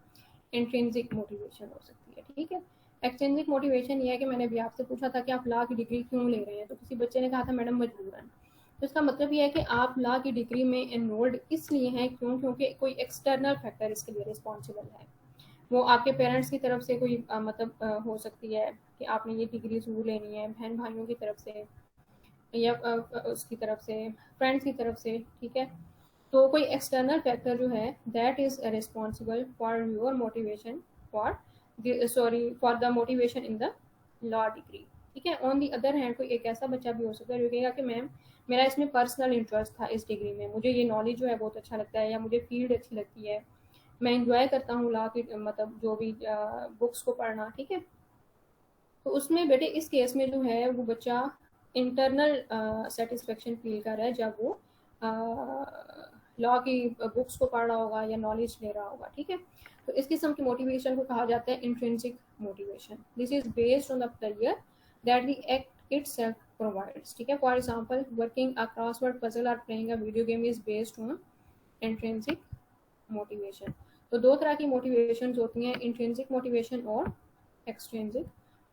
इंट्रिंसिक मोटिवेशन हो सकती है, ठीक है। एक्सट्रिंसिक मोटिवेशन ये है कि मैंने अभी आपसे पूछा था कि आप लॉ की डिग्री क्यों ले रहे हैं, तो किसी बच्चे ने कहा था मैडम मजबूरन। तो इसका मतलब ये है कि आप लॉ की डिग्री में एनरोल्ड इसलिए हैं क्योंकि कोई एक्सटर्नल फैक्टर इसके लिए रिस्पॉन्सिबल है। वो आपके पेरेंट्स की तरफ से कोई हो सकती है कि आपने ये डिग्री ज़रूर लेनी है, बहन भाइयों की तरफ से या उसकी तरफ से, फ्रेंड्स की तरफ से, ठीक है। तो कोई एक्सटर्नल फैक्टर जो है that is responsible for your motivation for for the motivation in the law degree, ठीक है। ऑन दी अदर हैंड कोई एक ऐसा बच्चा भी हो सकता है जो कहेगा कि मैम मेरा इसमें पर्सनल इंटरेस्ट था इस डिग्री में, मुझे ये नॉलेज जो है बहुत अच्छा लगता है, या मुझे फील्ड अच्छी लगती है, मैं इंजॉय करता हूँ लॉ की मतलब जो भी बुक्स को पढ़ना, ठीक है। तो उसमें बेटे इस केस में जो है वो बच्चा इंटरनल सेटिस्फेक्शन फील कर रहा है जब वो लॉ की बुक्स को पढ़ रहा होगा या नॉलेज ले रहा होगा, ठीक है। तो इस किस्म की मोटिवेशन को कहा जाता है intrinsic motivation. This is based on the pleasure that the act itself provides, ठीक है। For example working a crossword puzzle और playing a video game is based on intrinsic motivation. तो 2 तरह की मोटिवेशन होती हैं, इंट्रिंसिक मोटिवेशन और extrinsic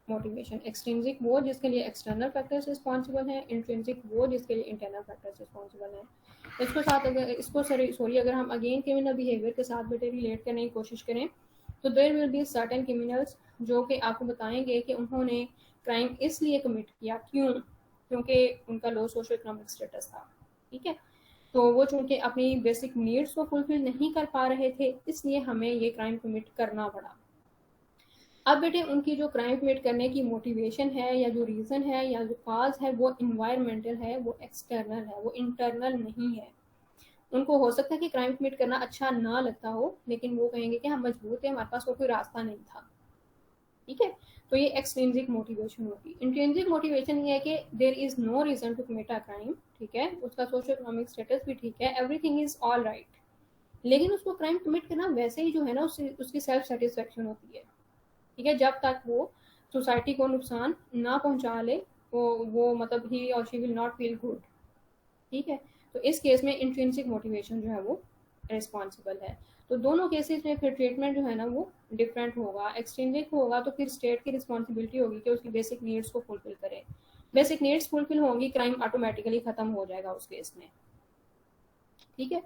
motivation. Extrinsic वो जिसके लिए एक्सटर्नल फैक्टर्स रिस्पॉन्सिबल हैं, इंट्रिंसिक वो जिसके लिए इंटरनल फैक्टर्स रिस्पॉन्सिबल हैं। सॉरी अगर हम अगेन क्रिमिनल बिहेवियर के साथ बेटे रिलेट करने की कोशिश करें तो there will be certain criminals जो कि आपको बताएंगे कि उन्होंने क्राइम इसलिए कमिट किया, क्योंकि उनका लो सोशो इकोनॉमिक स्टेटस था। ठीक है, तो वो चूंकि अपनी बेसिक नीड्स को फुलफिल नहीं कर पा रहे थे, इसलिए हमें ये क्राइम कमिट करना पड़ा। अब बेटे उनकी जो क्राइम कमिट करने की मोटिवेशन है या जो रीज़न है या जो काज है वो इन्वायरमेंटल है, वो एक्सटर्नल है, वो इंटरनल नहीं है। उनको हो सकता है कि क्राइम कमिट करना अच्छा ना लगता हो, लेकिन वो कहेंगे कि हम मजबूर थे, हमारे पास कोई रास्ता नहीं था। ठीक है, तो ये एक्सट्रिंसिक मोटिवेशन होगी। इंट्रिंसिक मोटिवेशन ये है कि there is no reason to commit a crime. ठीक है, उसका सोशो इकोनॉमिक स्टेटस भी ठीक है, एवरीथिंग इज ऑल राइट, लेकिन उसको क्राइम कमिट करना वैसे ही जो है ना उसकी सेल्फ सेटिस्फेक्शन होती है। ठीक है, जब तक वो सोसाइटी को नुकसान ना पहुंचा ले वो मतलब ही और she will not feel good. ठीक है, तो इस केस में इंट्रिंसिक मोटिवेशन जो है वो रिस्पॉन्सिबल है। तो दोनों केसेस में फिर ट्रीटमेंट जो है ना वो डिफरेंट होगा। एक्सट्रिंसिक होगा तो फिर स्टेट की रिस्पॉन्सिबिलिटी होगी कि उसकी बेसिक नीड्स को फुलफिल करे। बेसिक नीड्स फुलफिल होंगी, क्राइम ऑटोमेटिकली खत्म हो जाएगा उस केस में। ठीक है,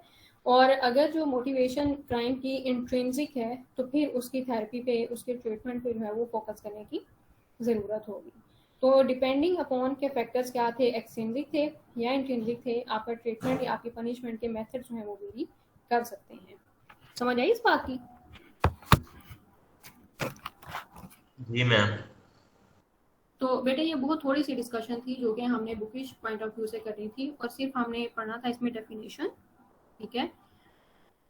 और अगर जो मोटिवेशन क्राइम की इंट्रिंसिक है तो फिर उसकी थेरेपी पे, उसके ट्रीटमेंट पे जो है वो फोकस करने की ज़रूरत होगी। तो डिपेंडिंग अपॉन के फैक्टर्स क्या थे, एक्सट्रिंसिक थे या इंट्रिंसिक थे, आपका ट्रीटमेंट या आपकी पनिशमेंट के मेथड जो है वो वेरी कर सकते हैं। समझ आई इस बात की? जी मैम। तो बेटे ये बहुत थोड़ी सी डिस्कशन थी जो कि हमने बुकिश पॉइंट ऑफ व्यू से करनी थी, और सिर्फ हमने पढ़ना था इसमें डेफिनेशन। ठीक है,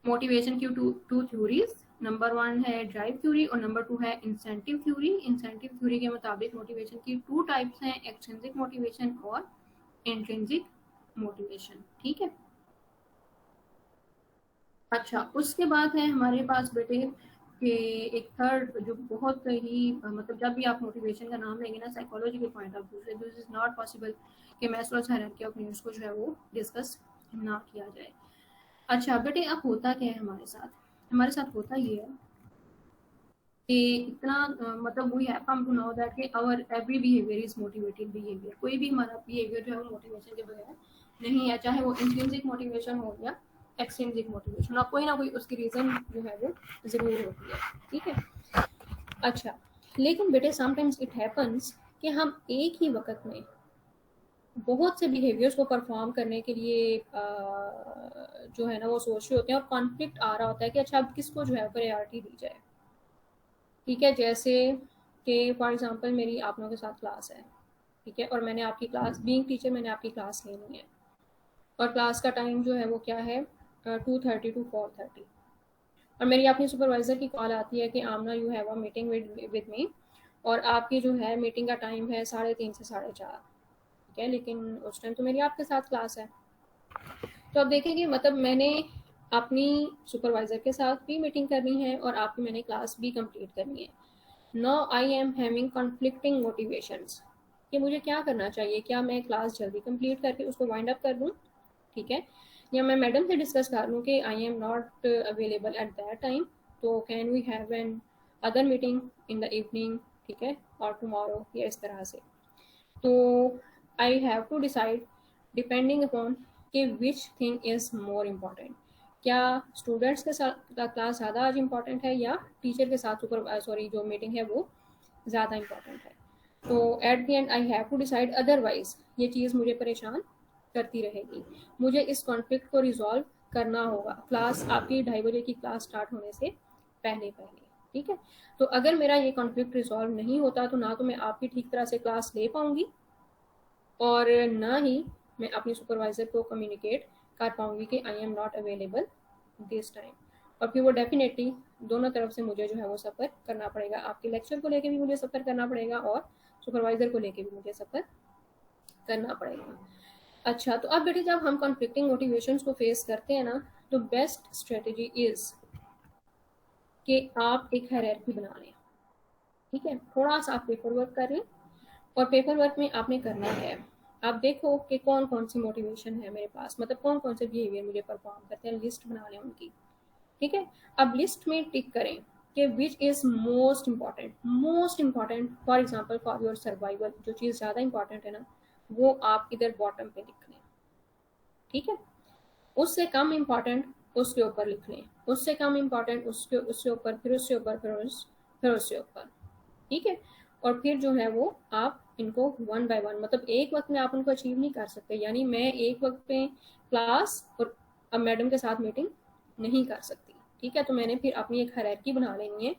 मोटिवेशन की टू थ्योरीज, नंबर 1 है ड्राइव थ्योरी और नंबर 2 है इंसेंटिव थ्योरी। इंसेंटिव थ्योरी के मुताबिक मोटिवेशन की 2 टाइप्स हैं, एक्सट्रिंसिक मोटिवेशन और इंट्रिंसिक मोटिवेशन। ठीक है, अच्छा उसके बाद है हमारे पास बेटे कि एक थर्ड जो बहुत ही मतलब जब भी आप मोटिवेशन का नाम लेंगे ना साइकोलॉजिकल पॉइंट ऑफ व्यू से, दिस इज नॉट पॉसिबल कि मैस्लोज हायरार्की ऑफ नीड्स को जो है वो डिस्कस ना किया जाए। अच्छा बेटे अब होता क्या है हमारे साथ होता ये है कि इतना मतलब we have come to know that कि our every behaviour is motivated behaviour. कोई भी हमारा बिहेवियर जो है वो मोटिवेशन के बगैर नहीं है, चाहे वो इंट्रिंसिक मोटिवेशन हो या एक्सट्रिंसिक मोटिवेशन, और कोई ना कोई उसकी रीजन जो है वो जरूर होती है। ठीक है, अच्छा लेकिन बेटे समटाइम्स इट हैपन्स कि हम एक ही वक्त में बहुत से बिहेवियर्स को परफॉर्म करने के लिए जो है ना वो सोच रहे होते हैं, और कॉन्फ्लिक्ट आ रहा होता है कि अच्छा अब किसको जो है प्रायोरिटी दी जाए। ठीक है, जैसे कि फॉर एग्जांपल मेरी आप लोगों के साथ क्लास है, ठीक है, और मैंने आपकी क्लास बीइंग टीचर मैंने आपकी क्लास लेनी है, और क्लास का टाइम जो है वो क्या है 2:30 to 4:30, और मेरी अपनी सुपरवाइजर की कॉल आती है कि Amna you have a meeting with me, और आपकी जो है मीटिंग का टाइम है 3:30 से 4:30। ठीक है, लेकिन उस टाइम तो मेरी आपके साथ क्लास है। तो अब देखेंगे मतलब मैंने अपनी सुपरवाइजर के साथ भी मीटिंग करनी है और आपकी मैंने क्लास भी कंप्लीट करनी है। No I am having conflicting motivations कि मुझे क्या करना चाहिए, क्या मैं क्लास जल्दी कंप्लीट करके उसको वाइंड अप कर दूं, ठीक है, या मैं मैडम से डिस्कस कर लूँ कि I am not available at that time, तो can we have another meeting in the evening, ठीक है, और टुमारो, या इस तरह से। तो I have to decide depending upon कि which thing is more important, क्या स्टूडेंट्स के साथ क्लास ज़्यादा आज इम्पॉर्टेंट है या टीचर के साथ जो मीटिंग है वो ज़्यादा इम्पॉर्टेंट है। तो at the end I have to decide, otherwise ये चीज़ मुझे परेशान करती रहेगी। मुझे इस कॉन्फ्लिक्ट को रिजॉल्व करना होगा क्लास आपकी 2:30 बजे की क्लास स्टार्ट होने से पहले। ठीक है, तो अगर मेरा ये कॉन्फ्लिक्ट रिजॉल्व नहीं होता तो ना तो मैं आपकी ठीक तरह से क्लास ले पाऊंगी और ना ही मैं अपनी सुपरवाइजर को कम्युनिकेट कर पाऊंगी कि I am not available this time, और फिर वो डेफिनेटली दोनों तरफ से मुझे जो है वो सफ़र करना पड़ेगा। आपके लेक्चर को लेके भी मुझे सफ़र करना पड़ेगा और सुपरवाइजर को लेके भी मुझे सफ़र करना पड़ेगा। अच्छा, तो अब बेटे जब हम कॉन्फ्लिक्टिंग मोटिवेशंस को फेस करते हैं ना, तो बेस्ट स्ट्रेटजी इज़ कि आप एक हायरार्की बना लें। ठीक है, थोड़ा सा आप पेपर वर्क कर लें, और पेपर वर्क में आपने करना है, आप देखो कि कौन कौन सी मोटिवेशन है मेरे पास, मतलब कौन कौन से बिहेवियर मुझे परफॉर्म करते हैं, लिस्ट बना लें उनकी। ठीक है, अब लिस्ट में टिक करें कि which is most important for example for your survival, जो चीज़ ज़्यादा इंपॉर्टेंट है ना वो आप इधर बॉटम पे लिख लें। ठीक है, उससे कम इम्पॉर्टेंट उसके ऊपर लिख लें, उससे कम इम्पॉर्टेंट उससे ऊपर, फिर उससे ऊपर, फिर उससे ऊपर, ठीक है। और फिर जो है वो आप इनको वन बाय वन, मतलब एक वक्त में आप उनको अचीव नहीं कर सकते, यानी मैं एक वक्त पे क्लास और अब मैडम के साथ मीटिंग नहीं कर सकती, ठीक है। तो मैंने फिर अपनी एक हायरार्की बना लेनी है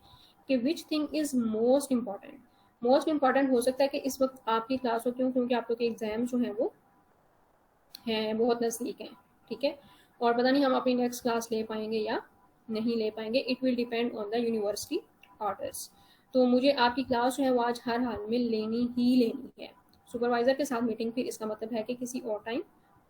कि which thing is most important. Most important हो सकता है कि इस वक्त आपकी क्लास हो, क्यों, क्योंकि आप लोग के एग्जाम जो है वो हैं बहुत नज़दीक हैं, ठीक है। और पता नहीं हम अपनी नेक्स्ट क्लास ले पाएंगे या नहीं ले पाएंगे, it will depend on the university orders. तो मुझे आपकी क्लास जो है वो आज हर हाल में लेनी ही लेनी है। सुपरवाइज़र के साथ मीटिंग फिर इसका मतलब है कि किसी और टाइम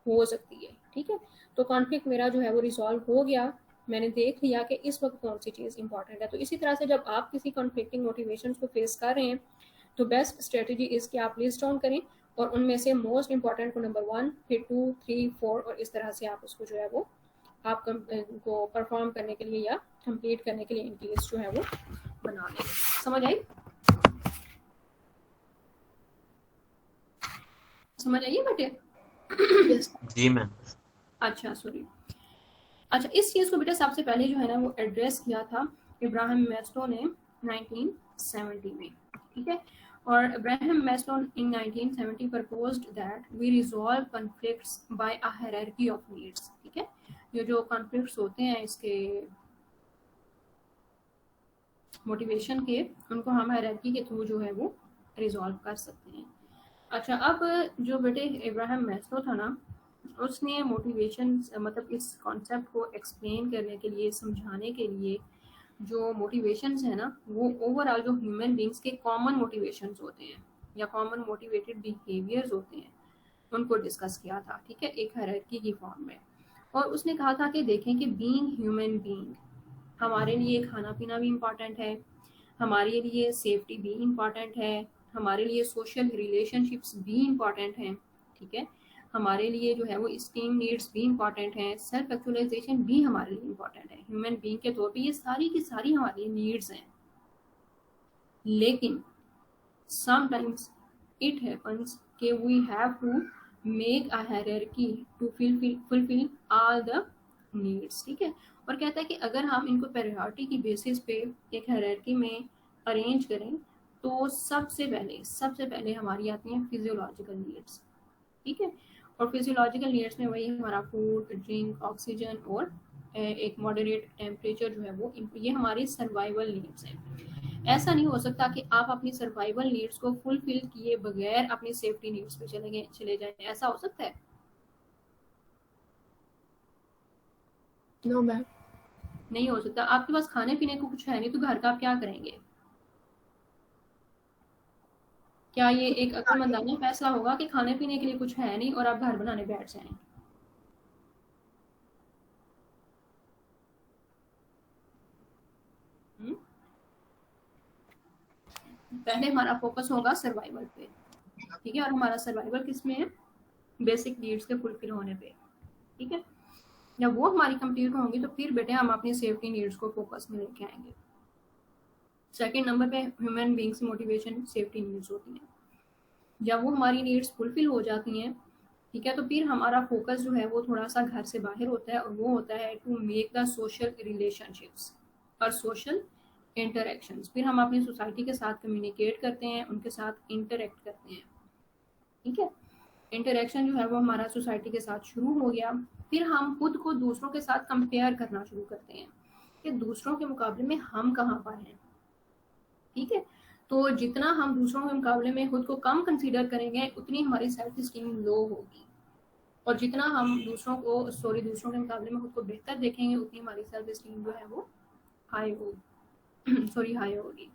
हो सकती है, ठीक है। तो कॉन्फ्लिक्ट मेरा जो है वो रिजॉल्व हो गया, मैंने देख लिया कि इस वक्त कौन सी चीज़ इंपॉर्टेंट है। तो इसी तरह से जब आप किसी कॉन्फ्लिक्टिंग मोटिवेशन को फेस कर रहे हैं तो बेस्ट स्ट्रेटजी इज़ कि आप लिस्ट डाउन करें और उनमें से मोस्ट इंपॉर्टेंट को नंबर 1, फिर 2, 3, 4 और इस तरह से आप उसको जो है वो आप को परफॉर्म करने के लिए या कंप्लीट करने के लिए इनकी लिस्ट जो है वो बना लें। समझ आई? समझ आइए बेटे? जी मैम। अच्छा सॉरी, अच्छा इस चीज़ को बेटा सबसे पहले जो है ना वो एड्रेस किया था इब्राहिम मैस्लो ने 1970 में, ठीक है। और Ibrahim Maslow in 1970 proposed that we resolve conflicts by a hierarchy of needs, ठीक है। ये जो कॉन्फ्लिक्ट्स होते हैं इसके मोटिवेशन के, उनको हम हायरार्की के थ्रू जो है वो रिजॉल्व कर सकते हैं। अच्छा अब जो बेटे इब्राहिम मैस्लो था ना, उसने मोटिवेशन मतलब इस कॉन्सेप्ट को एक्सप्लेन करने के लिए, समझाने के लिए जो मोटिवेशंस है ना वो ओवरऑल जो ह्यूमन बींग्स के कॉमन मोटिवेशंस होते हैं या कॉमन मोटिवेटेड बिहेवियर्स होते हैं उनको डिस्कस किया था, ठीक है, एक हायरार्की की फॉर्म में। और उसने कहा था कि देखें कि बीइंग ह्यूमन बीइंग, हमारे लिए खाना पीना भी इम्पॉर्टेंट है, हमारे लिए सेफ्टी भी इम्पॉर्टेंट है, हमारे लिए सोशल रिलेशनशिप्स भी इम्पॉर्टेंट हैं, ठीक है, हमारे लिए जो है वो स्टीम नीड्स भी इम्पॉर्टेंट हैं, सेल्फ एक्चुअलाइजेशन भी हमारे लिए इम्पॉर्टेंट है। ह्यूमन बीइंग के तौर पे ये सारी की सारी हमारे लिए नीड्स हैं, लेकिन समटाइम्स इट हैपन्स कि we have to make a hierarchy to fulfil all the needs, ठीक है। और कहता है कि अगर हम इनको प्रायोरिटी की बेसिस पे एक हायरार्की में अरेंज करें तो सबसे पहले हमारी आती हैं फिजियोलॉजिकल नीड्स, ठीक है। और फिजियोलॉजिकल नीड्स में वही हमारा फूड, ड्रिंक, ऑक्सीजन और एक मॉडरेट टेम्परेचर जो है वो, ये हमारी सर्वाइवल नीड्स हैं। ऐसा नहीं हो सकता कि आप अपनी सर्वाइवल नीड्स को फुलफिल किए बगैर अपनी सेफ्टी नीड्स पे चले जाएं, ऐसा हो सकता है? No ma'am. नहीं हो सकता। आपके पास खाने पीने को कुछ है नहीं तो घर का आप क्या करेंगे? क्या ये एक अक्लमंदाना फैसला होगा कि खाने पीने के लिए कुछ है नहीं और आप घर बनाने बैठ जाएं? पहले हमारा फोकस होगा सर्वाइवल पे, ठीक है। और हमारा सर्वाइवल किस में है? बेसिक नीड्स के फुलफिल होने पे, ठीक है। जब वो हमारी कंप्लीट होंगी तो फिर बेटे हम अपनी सेफ्टी नीड्स को फोकस में लेके आएंगे। सेकंड नंबर पे human beings motivation safety needs होती हैं। जब वो हमारी नीड्स फुलफिल हो जाती हैं, ठीक है, तो फिर हमारा फोकस जो है वो थोड़ा सा घर से बाहर होता है और वो होता है to make the social relationships और सोशल इंटरेक्शंस। फिर हम अपनी सोसाइटी के साथ कम्युनिकेट करते हैं, उनके साथ इंटरेक्ट करते हैं, ठीक है। इंटरेक्शन जो है वो हमारा सोसाइटी के साथ शुरू हो गया। फिर हम खुद को दूसरों के साथ कंपेयर करना शुरू करते हैं कि दूसरों के मुकाबले में हम कहाँ पर हैं, ठीक है। तो जितना हम दूसरों के मुकाबले में खुद को कम कंसीडर करेंगे उतनी हमारी सेल्फ स्टीम लो होगी, और जितना हम दूसरों के मुकाबले में खुद को बेहतर देखेंगे उतनी हमारी सेल्फ स्टीम जो है वो हाई होगी।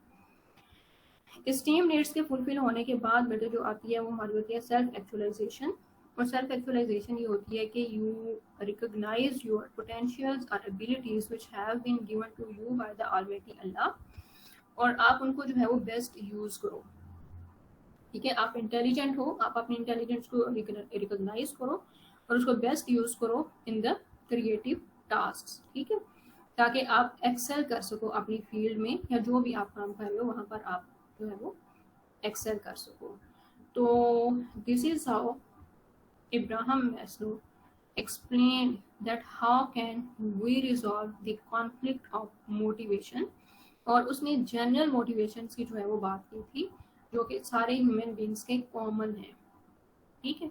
स्टीम नीड्स के फुलफिल होने के बाद बेटे जो आती है वो हमारी होती है सेल्फ एक्चुअलाइजेशन। और सेल्फ एक्चुअलाइजेशन ये होती है कि यू रिकॉग्नाइज योर पोटेंशियल्स और abilities which have been given to you by the almighty Allah, और आप उनको जो है वो बेस्ट यूज करो, ठीक है। आप इंटेलिजेंट हो, आप अपने इंटेलिजेंस को रिकॉग्नाइज करो और उसको बेस्ट यूज करो इन द क्रिएटिव टास्क, ठीक है, ताकि आप एक्सेल कर सको अपनी फील्ड में या जो भी आप काम कर रहे हो वहाँ पर आप जो है वो एक्सेल कर सको। तो this is how Ibrahim Maslow explained that how can we resolve the conflict of motivation, और उसने जनरल मोटिवेशंस की जो है वो बात की थी जो कि सारे ह्यूमन बींग्स के कॉमन है। ठीक है,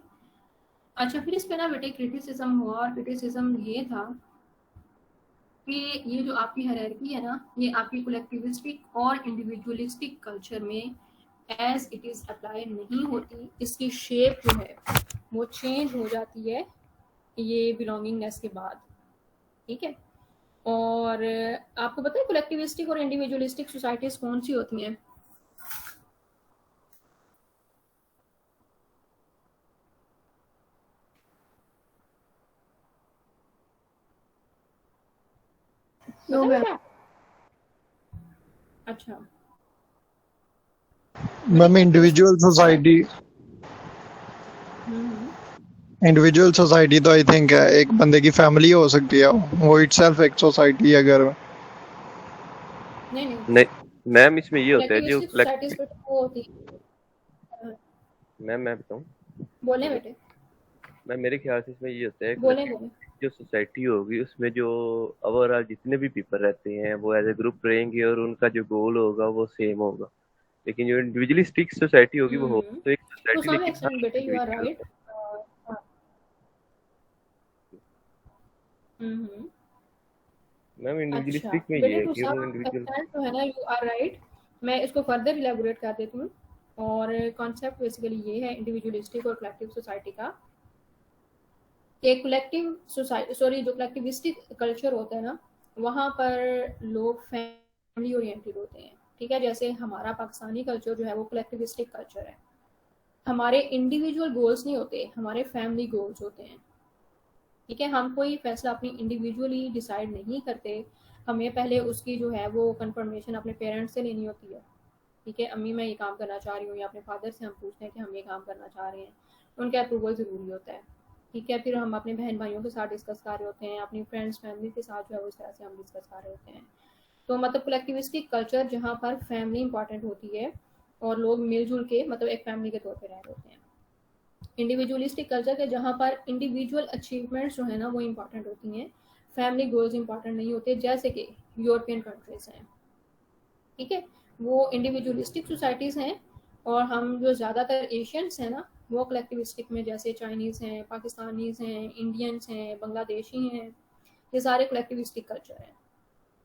अच्छा फिर इस पे ना बेटे क्रिटिसिज्म हुआ, और क्रिटिसिज्म ये था कि ये जो आपकी हायरार्की है ना, ये आपकी कलेक्टिविस्टिक और इंडिविजुअलिस्टिक कल्चर में एज इट इज अप्लाई नहीं होती, इसकी शेप जो है वो चेंज हो जाती है ये बिलोंगिंगनेस के बाद। ठीक है, और आपको पता है कलेक्टिविस्टिक और इंडिविजुअलिस्टिक सोसाइटीज कौन सी होती हैं? No ma'am. अच्छा मैम इंडिविजुअल सोसाइटी तो आई थिंक एक बंदे की फैमिली हो सकती है, वो इटसेल्फ एक सोसाइटी है अगर। नहीं नहीं नहीं मैम, इसमें ये होता है जो कलेक्टिविस्टिक सोसाइटीज पे वो होती है। मैम मैं बताऊं, बोले बेटे, मैम मेरे ख्याल से इसमें ये होता है बोले बोले। जो सोसाइटी होगी उसमें जो ओवरऑल जितने भी पीपल रहते हैं वो एज ए ग्रुप रहेंगे और उनका जो गोल होगा वो सेम होगा। लेकिन जो इंडिविजुअलिस्टिक सोसाइटी होगी वो होगी तो एक टू सोसाइटी सम लेकिन एक्सटेंट बेटे यू आर राइट। मैम अच्छा इंडिविजुअलिस्टिक में बेटे ये है टू कि वो सम इंडिविजुअल एक्सटेंट जो है ना यू आर राइट। मैं इसको फर्दर इलेबोरेट कर देती हूँ, और कॉन्सेप्ट बेसिकली ये है इंडिविजुअलिस्टिक और कलेक्टिव सोसाइटी का। एक कलेक्टिव सोसाइटी जो कलेक्टिविस्टिक कल्चर होता है ना, वहाँ पर लोग फैमिली ओरिएंटेड होते हैं। ठीक है, जैसे हमारा पाकिस्तानी कल्चर जो है वो कलेक्टिविस्टिक कल्चर है। हमारे इंडिविजुअल गोल्स नहीं होते, हमारे फैमिली गोल्स होते हैं। ठीक है, हम कोई फैसला अपनी इंडिविजुअली डिसाइड नहीं करते, हमें पहले उसकी जो है वो कंफर्मेशन अपने पेरेंट्स से लेनी होती है। ठीक है, अम्मी मैं ये काम करना चाह रही हूँ, या अपने फादर से हम पूछते हैं कि हम ये काम करना चाह रहे हैं, उनका अप्रूवल ज़रूरी होता है। ठीक है, फिर हम अपने बहन भाइयों के साथ डिस्कस कर रहे होते हैं, अपनी फ्रेंड्स फैमिली के साथ जो है उस तरह से हम डिस्कस कर रहे होते हैं। तो मतलब कलेक्टिविस्टिक कल्चर जहाँ पर फैमिली इंपॉर्टेंट होती है और लोग मिलजुल के मतलब एक फैमिली के तौर पर रह रहे होते हैं। इंडिविजुअलिस्टिक कल्चर के जहाँ पर इंडिविजुअल अचीवमेंट्स जो है ना वो इम्पॉर्टेंट होती हैं, फैमिली गोल्स इम्पॉर्टेंट नहीं होते, जैसे कि यूरोपियन कंट्रीज हैं। ठीक है, वो इंडिविजुअलिस्टिक सोसाइटीज़ हैं, और हम जो ज़्यादातर एशियंस हैं ना वो कलेक्टिविस्टिक में, जैसे चाइनीज़ हैं, पाकिस्तानीज़ हैं, इंडियंस हैं, बांग्लादेशी हैं, ये सारे कलेक्टिविस्टिक कल्चर हैं।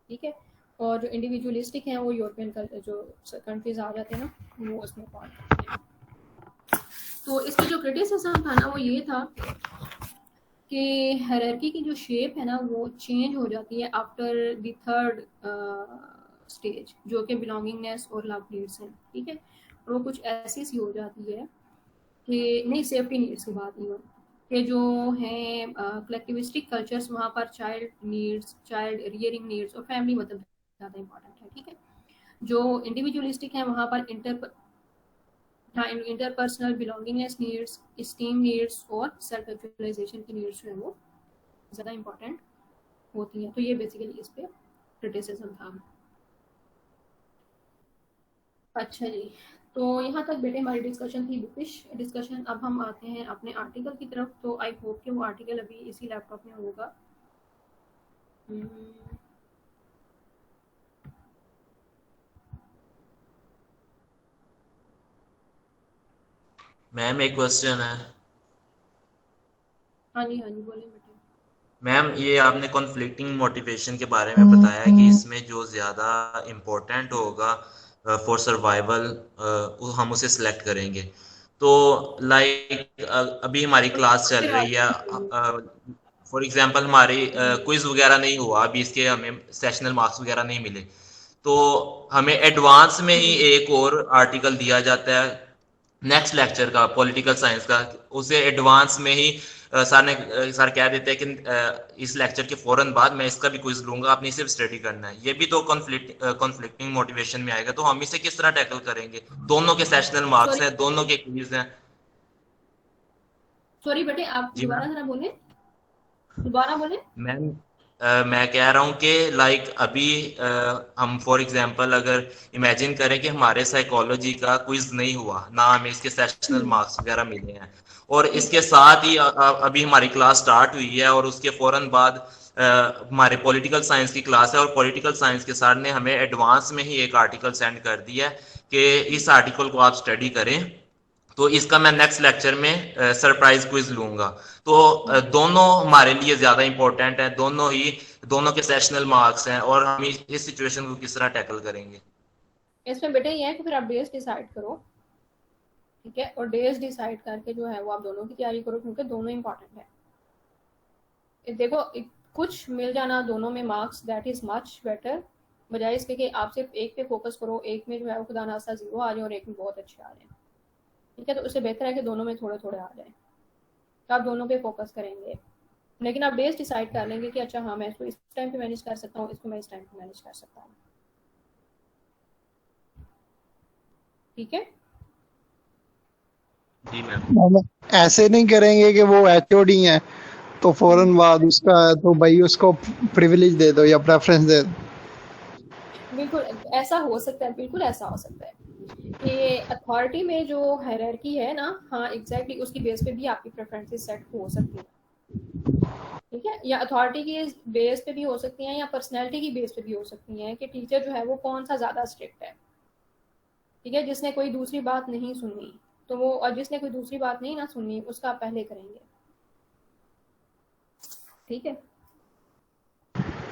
ठीक है, और जो इंडिविजुअलिस्टिक हैं वो यूरोपियन जो कंट्रीज आ जाते हैं ना वो उसमें फॉल करते हैं। तो इसका जो क्रिटिसिज्म था ना वो ये था कि हायरार्की की जो शेप है ना वो चेंज हो जाती है आफ्टर द थर्ड स्टेज, जो कि बिलोंगिंगनेस और लव नीड्स है। ठीक है, और वो कुछ ऐसी सी हो जाती है कि नहीं, सेफ्टी नीड्स की बात नहीं हो कि जो है कलेक्टिविस्टिक कल्चर्स, वहाँ पर child needs, child rearing needs और फैमिली मतलब ज़्यादा इंपॉर्टेंट है। ठीक है, जो इंडिविजुअलिस्टिक है वहाँ पर interpersonal belongingness needs, steam needs और सेल्फ एक्चुअलाइजेशन की नीड्स जो है वो ज़्यादा इंपॉर्टेंट होती हैं। तो ये बेसिकली इस पे क्रिटिसिज्म था। अच्छा जी, तो यहाँ तक बेटे हमारी डिस्कशन थी, बुकिश डिस्कशन। अब हम आते हैं अपने आर्टिकल की तरफ। तो आई होप कि वो आर्टिकल अभी इसी लैपटॉप में होगा। मैम एक क्वेश्चन है। हाँ जी बोले बेटे। मैम ये आपने कॉन्फ्लिक्टिंग मोटिवेशन के बारे में बताया कि इसमें जो ज़्यादा इम्पोर्टेंट होगा फॉर सर्वाइवल हम उसे सिलेक्ट करेंगे। तो लाइक अभी हमारी क्लास चल रही है, फॉर एग्जांपल हमारी क्विज वगैरह नहीं हुआ अभी, इसके हमें सेशनल मार्क्स वगैरह नहीं मिले, तो हमें एडवांस में ही एक और आर्टिकल दिया जाता है नेक्स्ट लेक्चर का, पॉलिटिकल साइंस का। उसे एडवांस में ही सर कह देते हैं कि इस लेक्चर के फौरन बाद मैं इसका भी क्विज लूंगा, आपने सिर्फ स्टडी करना है। ये भी तो कॉन्फ्लिक्टिंग मोटिवेशन में आएगा। तो हम इसे किस तरह टैकल करेंगे? दोनों के सेशनल मार्क्स हैं, दोनों के क्विज हैं। सॉरी बेटे, आप दोबारा जरा बोले, दोबारा बोले। मैम मैं कह रहा हूँ कि लाइक अभी हम फॉर एग्जांपल अगर इमेजिन करें कि हमारे साइकोलॉजी का क्विज नहीं हुआ ना, हमें इसके सेशनल मार्क्स वगैरह मिले हैं, और इसके साथ ही अभी हमारी क्लास स्टार्ट हुई है और उसके फौरन बाद हमारे पॉलिटिकल साइंस की क्लास है, और पॉलिटिकल साइंस के सर ने हमें एडवांस में ही एक आर्टिकल सेंड कर दिया है कि इस आर्टिकल को आप स्टडी करें, तो इसका मैं नेक्स्ट लेक्चर में सरप्राइज क्विज लूंगा। तो दोनों हमारे लिए ज्यादा इंपॉर्टेंट है, दोनों के सेशनल मार्क्स हैं, और हम इस सिचुएशन को किस तरह टैकल करेंगे। इसमें बेटे ये है कि फिर आप डेज डिसाइड करो, ठीक है, और डेज डिसाइड करके जो है वो आप दोनों की तैयारी करो, क्योंकि दोनों इंपॉर्टेंट है। देखो कुछ मिल जाना दोनों में marks, that is much better, बजाय इसके कि आप सिर्फ एक पे फोकस करो, एक में जो है वो खुदा नास्ता 0 आ जाए और एक में बहुत अच्छे आ जाए, ठीक है। तो उससे बेहतर है कि दोनों में थोड़े थोड़े आ जाए, तो आप दोनों पे फोकस करेंगे। लेकिन आप डेज डिसाइड कर लेंगे कि अच्छा हाँ मैं इसको इस टाइम पे मैनेज कर सकता हूँ, इसको मैं इस टाइम पे मैनेज कर सकता हूँ, ठीक है। जी मैम। ऐसे नहीं करेंगे कि वो एचओडी है तो फौरन बाद उसका तो भाई उसको प्रिविलेज दे दो या प्रेफरेंस दे दो। बिल्कुल ऐसा हो सकता है, बिल्कुल ऐसा हो सकता है कि अथॉरिटी में जो हायरार्की है ना, हाँ एग्जैक्टली उसकी बेस पे भी आपकी प्रेफरेंसेस सेट हो सकती है, ठीक है, या अथॉरिटी की बेस पे भी हो सकती हैं, या पर्सनैलिटी की बेस पे भी हो सकती हैं कि टीचर जो है वो कौन सा ज़्यादा स्ट्रिक्ट है, ठीक है, जिसने कोई दूसरी बात नहीं सुननी तो वो, और जिसने कोई दूसरी बात नहीं ना सुननी उसका आप पहले करेंगे, ठीक है।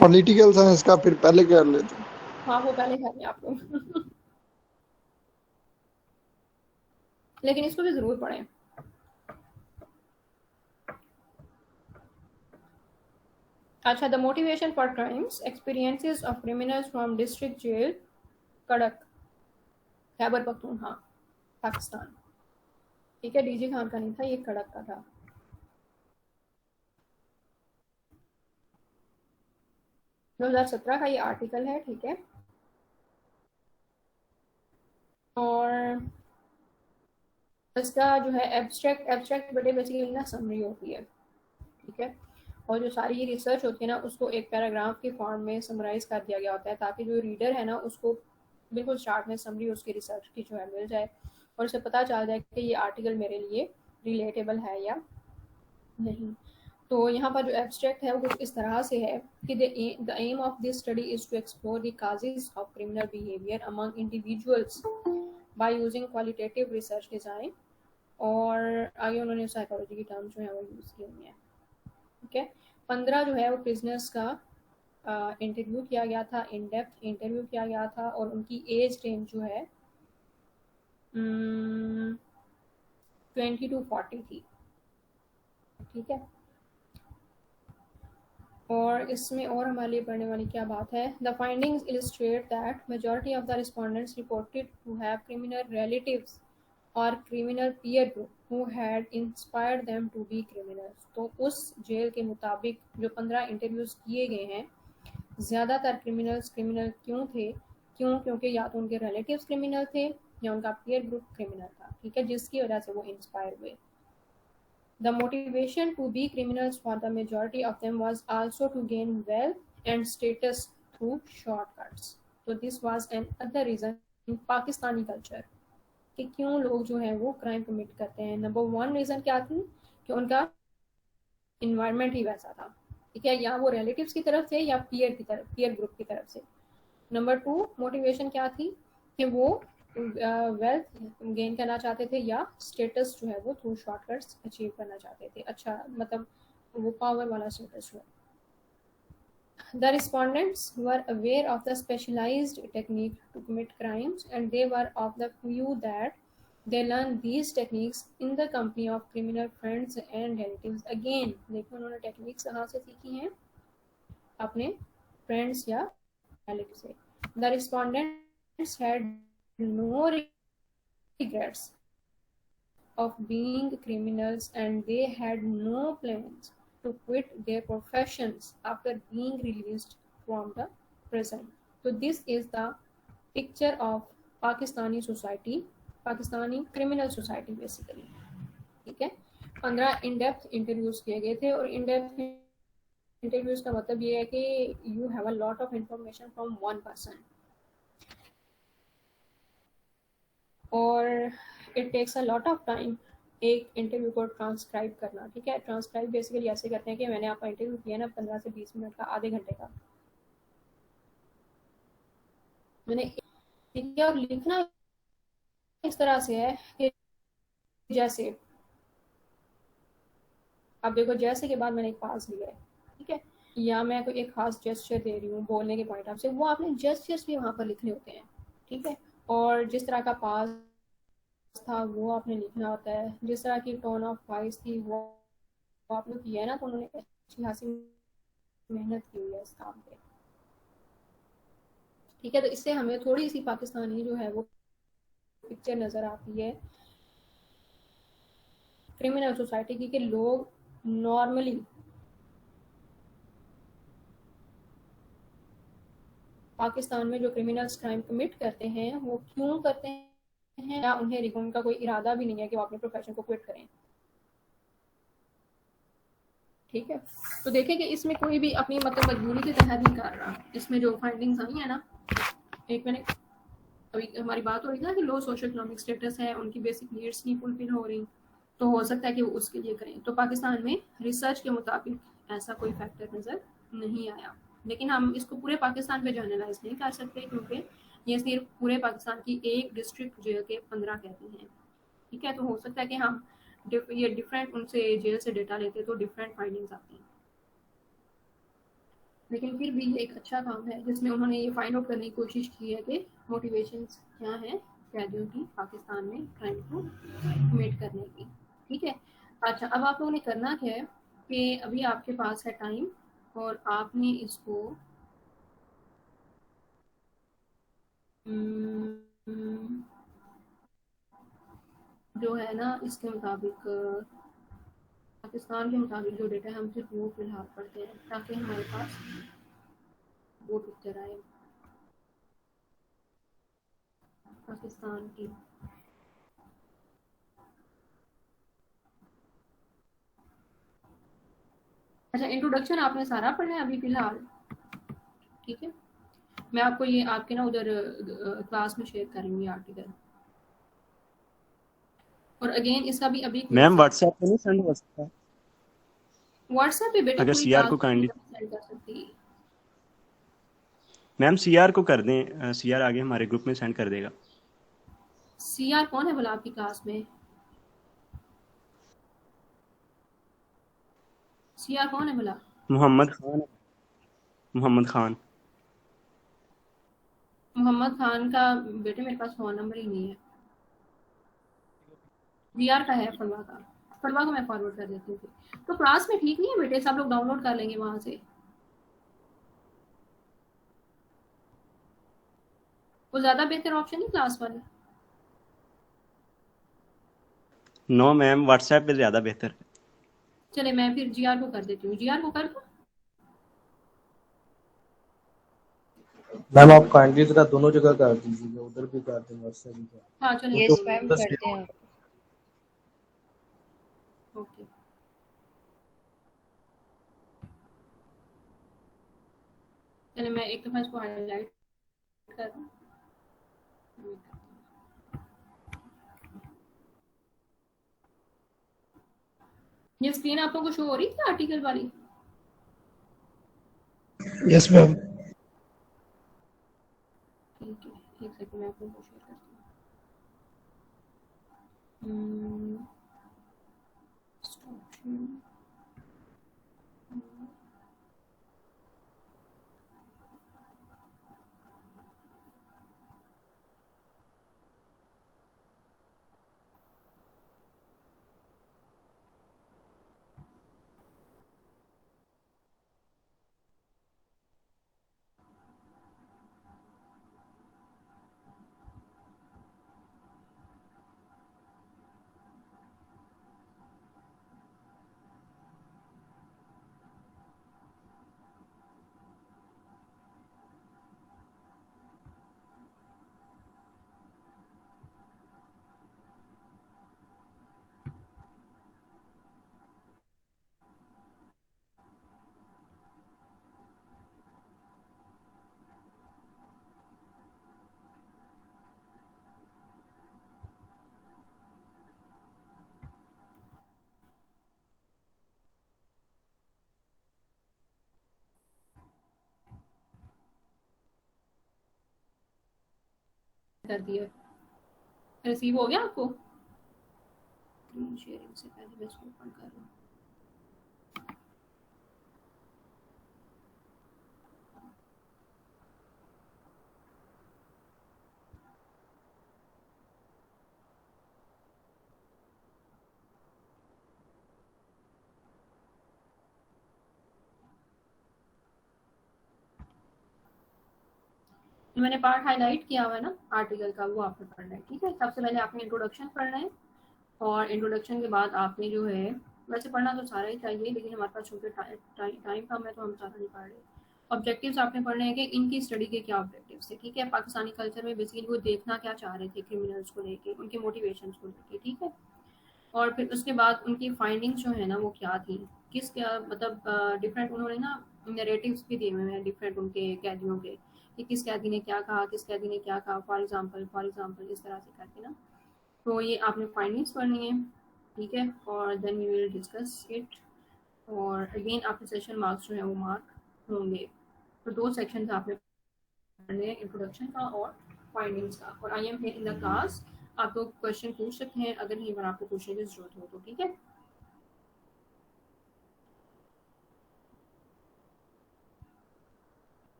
पॉलिटिकल साइंस का फिर पहले कर लेते। हाँ वो पहले कर लें आप लोग लेकिन इसको भी जरूर पढ़ें। अच्छा, the motivation for crimes, experiences of criminals from district jail Karak, Khyber Pakhtunkhwa, Pakistan, ठीक है, डीजी खान का नहीं था ये, कड़क का था। दो 2017 का ये आर्टिकल है, ठीक है, और इसका जो है एब्स्ट्रैक्ट बड़े बेसिकली ना समरी होती है, ठीक है, और जो सारी ये रिसर्च होती है ना उसको एक पैराग्राफ के फॉर्म में समराइज कर दिया गया होता है, ताकि जो रीडर है ना उसको बिल्कुल स्टार्ट में समरी उसकी रिसर्च की जो है मिल जाए, और उसे पता चल जाए कि ये आर्टिकल मेरे लिए रिलेटेबल है या नहीं। तो यहाँ पर जो एब्स्ट्रैक्ट है वो कुछ इस तरह से है कि the aim of this study is to explore the causes of criminal behaviour among individuals by using qualitative research design, और आगे उन्होंने साइकोलॉजी की टर्म जो है वो यूज़ की हुई है, ठीक है। 15 जो है वो प्रिजनर्स का इंटरव्यू किया गया था, इन डेप्थ इंटरव्यू किया गया था, और उनकी एज रेंज जो है 20 to 40 थी, ठीक है। और इसमें और हमारे लिए पढ़ने वाली क्या बात है, the findings illustrate that majority of the respondents reported to have criminal relatives और criminal peer group who had inspired them to be criminals. तो उस जेल के मुताबिक जो 15 इंटरव्यूज किए गए हैं, ज़्यादातर क्रिमिनल क्यों थे, क्योंकि या तो उनके रिलेटिव्स क्रिमिनल थे या उनका पीयर ग्रुप क्रिमिनल था, ठीक है, जिसकी वजह से वो इंस्पायर हुए। The motivation to be criminals for the majority of them was also to gain wealth and status through shortcuts. So this was another reason in Pakistani culture कि क्यों लोग जो है वो क्राइम कमिट करते हैं। नंबर 1 रीज़न क्या थी कि उनका इन्वायरमेंट ही वैसा था, ठीक है, या वो रिलेटिव्स की तरफ से या पीयर ग्रुप की तरफ से। नंबर 2 मोटिवेशन क्या थी कि वो वेल्थ गेन करना चाहते थे या स्टेटस जो है वो थ्रू शॉर्टकट्स अचीव करना चाहते थे, अच्छा मतलब वो पावर वाला स्टेटस जो है। The respondents were aware of the specialized technique to commit crimes, and they were of the view that they learned these techniques in the company of criminal friends and relatives. Again, देखो उन्होंने techniques कहाँ से सीखी हैं, अपने friends या relative से। The respondents had no regrets of being criminals, and they had no plans to quit their professions after being released from the prison. So this is the picture of Pakistani society, Pakistani criminal society basically, ठीक है। 15 in depth interviews किए गए थे, और in depth interviews का मतलब ये है कि you have a lot of information from one person और it takes a lot of time एक इंटरव्यू को ट्रांसक्राइब करना। ठीक है, ट्रांसक्राइब बेसिकली ऐसे करते हैं कि मैंने आपका इंटरव्यू किया ना 15 से 20 मिनट का, आधे घंटे का मैंने, ठीक है, और लिखना इस तरह से है कि जैसे अब देखो, जैसे के बाद मैंने एक पास लिया है, ठीक है, या मैं कोई एक खास जेस्चर दे रही हूँ बोलने के पॉइंट ऑफ से, वो आपने जेस्चर्स भी वहाँ पर लिखने होते हैं। ठीक है, और जिस तरह का पास था वो आपने लिखना होता है, जिस तरह की टोन ऑफ वॉइस थी वो आपने किया है ना, तो उन्होंने अच्छी खासी मेहनत की हुई है इस काम पे। ठीक है, तो इससे हमें थोड़ी सी पाकिस्तानी जो है वो पिक्चर नज़र आती है क्रिमिनल सोसाइटी की, कि लोग नॉर्मली पाकिस्तान में जो क्रिमिनल्स क्राइम कमिट करते हैं वो क्यों करते हैं, या उनका कोई इरादा भी नहीं है कि वो अपने प्रोफेशन को क्विट करें। ठीक है, तो देखें कि इसमें कोई भी अपनी मतलब मजबूरी के तहत नहीं कर रहा। इसमें जो फाइंडिंग्स आई है ना, एक मैंने अभी हमारी बात हो रही थी ना कि लो सोशल इकोनॉमिक स्टेटस है, उनकी बेसिक नीड्स नहीं फुलफिल हो रही, तो हो सकता है कि वो उसके लिए करें। तो पाकिस्तान में रिसर्च के मुताबिक ऐसा कोई फैक्टर नज़र नहीं आया, लेकिन हम इसको पूरे पाकिस्तान पे जनरलाइज नहीं कर सकते क्योंकि ये सिर्फ पूरे पाकिस्तान की एक डिस्ट्रिक्ट जेल के 15 कहते हैं। ठीक है, तो हो सकता है कि हम ये डिफरेंट उनसे जेल से डेटा लेते तो डिफरेंट फाइंडिंग्स आती हैं, लेकिन फिर भी ये एक अच्छा काम है जिसमें उन्होंने ये फाइंड आउट करने की कोशिश की है कि मोटिवेशंस क्या है कैदियों की पाकिस्तान में क्राइम को कमिट करने की। ठीक है, अच्छा, अब आप लोगों ने करना क्या है कि अभी आपके पास है टाइम और आपने इसको जो है ना इसके मुताबिक पाकिस्तान के मुताबिक जो डेटा है हम सिर्फ वो फिलहाल पढ़ते हैं ताकि हमारे पास वो पिक्चर आए पाकिस्तान की। अच्छा, इंट्रोडक्शन आपने सारा पढ़ना है अभी फिलहाल। ठीक है, मैं आपको ये आपके ना उधर क्लास में शेयर करूंगी आर्टिकल, और अगेन इसका भी अभी मैम व्हाट्सएप पे नहीं सेंड हो सकता? व्हाट्सएप पे बेटा अगर पूरी सीआर क्लास को काइंडली, सेंड कर सकती। मैम सीआर को कर दें, सीआर आगे हमारे ग्रुप में सेंड कर देगा। सीआर कौन है भला आपकी क्लास में? सीआर कौन है भला? मोहम्मद खान। मोहम्मद खान। मोहम्मद खान का बेटे मेरे पास फोन नंबर ही नहीं है। वीआर का है, फलवा का। फलवा को मैं फॉरवर्ड कर देती हूँ। तो क्लास में ठीक नहीं है बेटे, सब लोग डाउनलोड कर लेंगे वहां से। वो ज्यादा बेहतर ऑप्शन नहीं क्लास वाले? नो मैम, व्हाट्सएप पे ज्यादा बेहतर है। चले मैं फिर जीआर को कर देती हूँ। जीआर को कर दूं? मैम आप काइंडली जरा दोनों जगह कर दीजिएगा, उधर भी कर दें व्हाट्सएप भी कर हाँ चलो, वो ये तो स्पैम बस करते हैं आप। ओके, चले मैं एक दफा इसको हाईलाइट कर दूं। ये स्क्रीन आप लोगों को शो हो रही थी आर्टिकल वाली? Yes ma'am. ठीक है, एक सेकंड मैं आप लोगों को शेयर करती हूँ। Stop sharing. कर दिया। रिसीव हो गया आपको? स्क्रीन शेयरिंग से पहले मैं इसको ओपन कर लूँ। मैंने पार्ट हाईलाइट किया हुआ है ना आर्टिकल का, वो आपने पढ़ना है, ठीक है। सबसे पहले आपने इंट्रोडक्शन पढ़ना है, और इंट्रोडक्शन के बाद आपने जो है, वैसे पढ़ना तो सारा ही चाहिए लेकिन हमारे पास चूंकि टाइम कम है तो हम सारा नहीं पढ़ रहे। ऑब्जेक्टिव्स आपने पढ़ने हैं कि इनकी स्टडी के क्या ऑब्जेक्टिव्स थे, ठीक है। पाकिस्तानी कल्चर में बेसिकली वो देखना क्या चाह रहे थे क्रिमिनल्स को लेके, उनके मोटिवेशंस को लेके, ठीक है। और फिर उसके बाद उनकी फाइंडिंग्स जो है ना वो क्या थी, किस क्या मतलब डिफरेंट उन्होंने ना नरेटिव्स भी दिए हुए हैं डिफरेंट उनके कैदियों के, कि किस कैदी ने क्या कहा, किस कैदी ने क्या कहा, फॉर एग्जांपल इस तरह से करके ना। तो ये आपने फाइंडिंग्स पढ़नी है, ठीक है, और then we will discuss it. और अगेन आपके सेशन मार्क्स जो है वो मार्क होंगे। तो 2 सेक्शंस आपने पढ़ने हैं, इंट्रोडक्शन का और फाइंडिंग्स का। और I am in the class, आप लोग क्वेश्चन पूछ सकते हैं अगर यहीं पर आपको पूछने की जरूरत हो तो, ठीक है।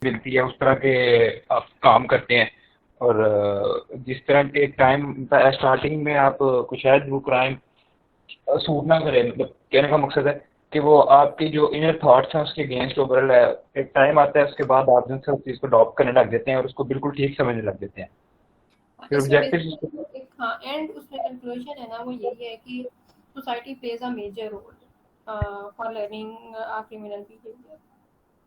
मिलती है उस तरह के आप काम करते हैं। और जिस तरह के टाइम स्टार्टिंग में आप कुछ शायद वो क्राइम सूट ना करे, मतलब कहने का मकसद है कि वो आपकी जो इनर थॉट्स हैं उसके अगेंस्ट ओवरऑल है। एक टाइम आता है उसके बाद आप उस चीज़ को अडॉप्ट करने लग जाते हैं और उसको बिल्कुल ठीक समझने लग जाते हैं। फिर ऑब्जेक्टिव एंड उसमें कंक्लूजन है ना वो यही है कि society plays a major role for learning criminal behaviour,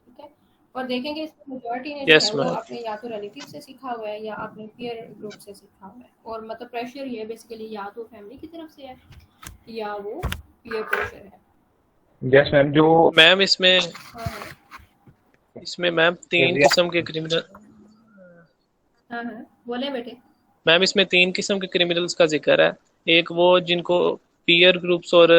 ठीक है। और देखेंगे इसमें मेजॉरिटी ने जो है वो अपने या तो रिलेटिव से सीखा हुआ है या अपने पीयर ग्रुप से सीखा हुआ है। और मतलब प्रेशर ये बेसिकली या तो फैमिली की तरफ से है या वो पीयर प्रेशर है। Yes ma'am. जो मैम इसमें हाँ इसमें मैम 3 किस्म के क्रिमिनल, हाँ बोले बेटे। मैम इसमें 3 किस्म के क्रिमिनल्स का जिक्र है। एक वो जिनको पीयर ग्रुप्स और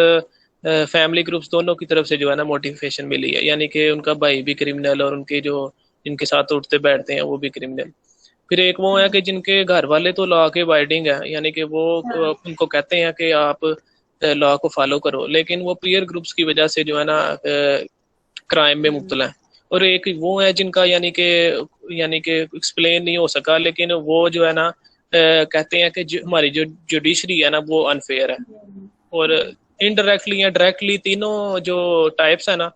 फैमिली ग्रुप्स दोनों की तरफ से जो है ना मोटिवेशन मिली है, यानी कि उनका भाई भी क्रिमिनल और उनके जो जिनके साथ उठते बैठते हैं वो भी क्रिमिनल। फिर एक वो है कि जिनके घर वाले तो लॉ के अबाइडिंग है, यानी कि वो उनको कहते हैं कि आप लॉ को फॉलो करो, लेकिन वो पीयर ग्रुप्स की वजह से जो है ना क्राइम में मुब्तला है। और एक वो है जिनका यानी कि एक्सप्लेन नहीं हो सका, लेकिन वो जो है ना कहते हैं कि हमारी जो जुडिशरी है ना वो अनफेयर है। और इनडायरेक्टली या डायरेक्टली तीनों जो टाइप्स है ना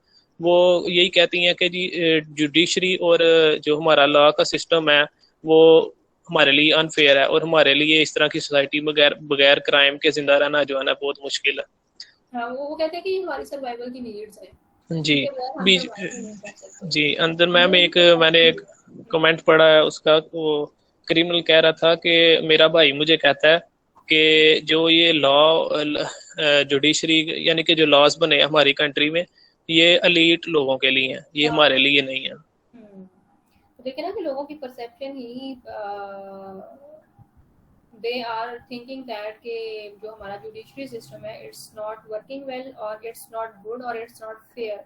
वो यही कहती हैं कि जी जुडिशरी और जो हमारा लॉ का सिस्टम है वो हमारे लिए अनफेयर है, और हमारे लिए इस तरह की सोसाइटी बगैर क्राइम के जिंदा रहना जो है ना बहुत मुश्किल है। हाँ, वो कहते हैं कि हमारी सर्वाइवल की नीड्स है जी बीच जी अंदर मैम मैंने एक कमेंट पढ़ा है उसका, वो क्रिमिनल कह रहा था कि मेरा भाई मुझे कहता है कि जो ये लॉ जुडिशरी यानी कि जो लॉज बने हमारी कंट्री में ये एलीट लोगों के लिए हैं, ये हमारे लिए नहीं है। तो देखिए ना कि लोगों की परसेप्शन ही दे आर थिंकिंग दैट कि जो हमारा जुडिशरी सिस्टम है इट्स नॉट वर्किंग वेल और इट्स नॉट गुड और इट्स नॉट फेयर,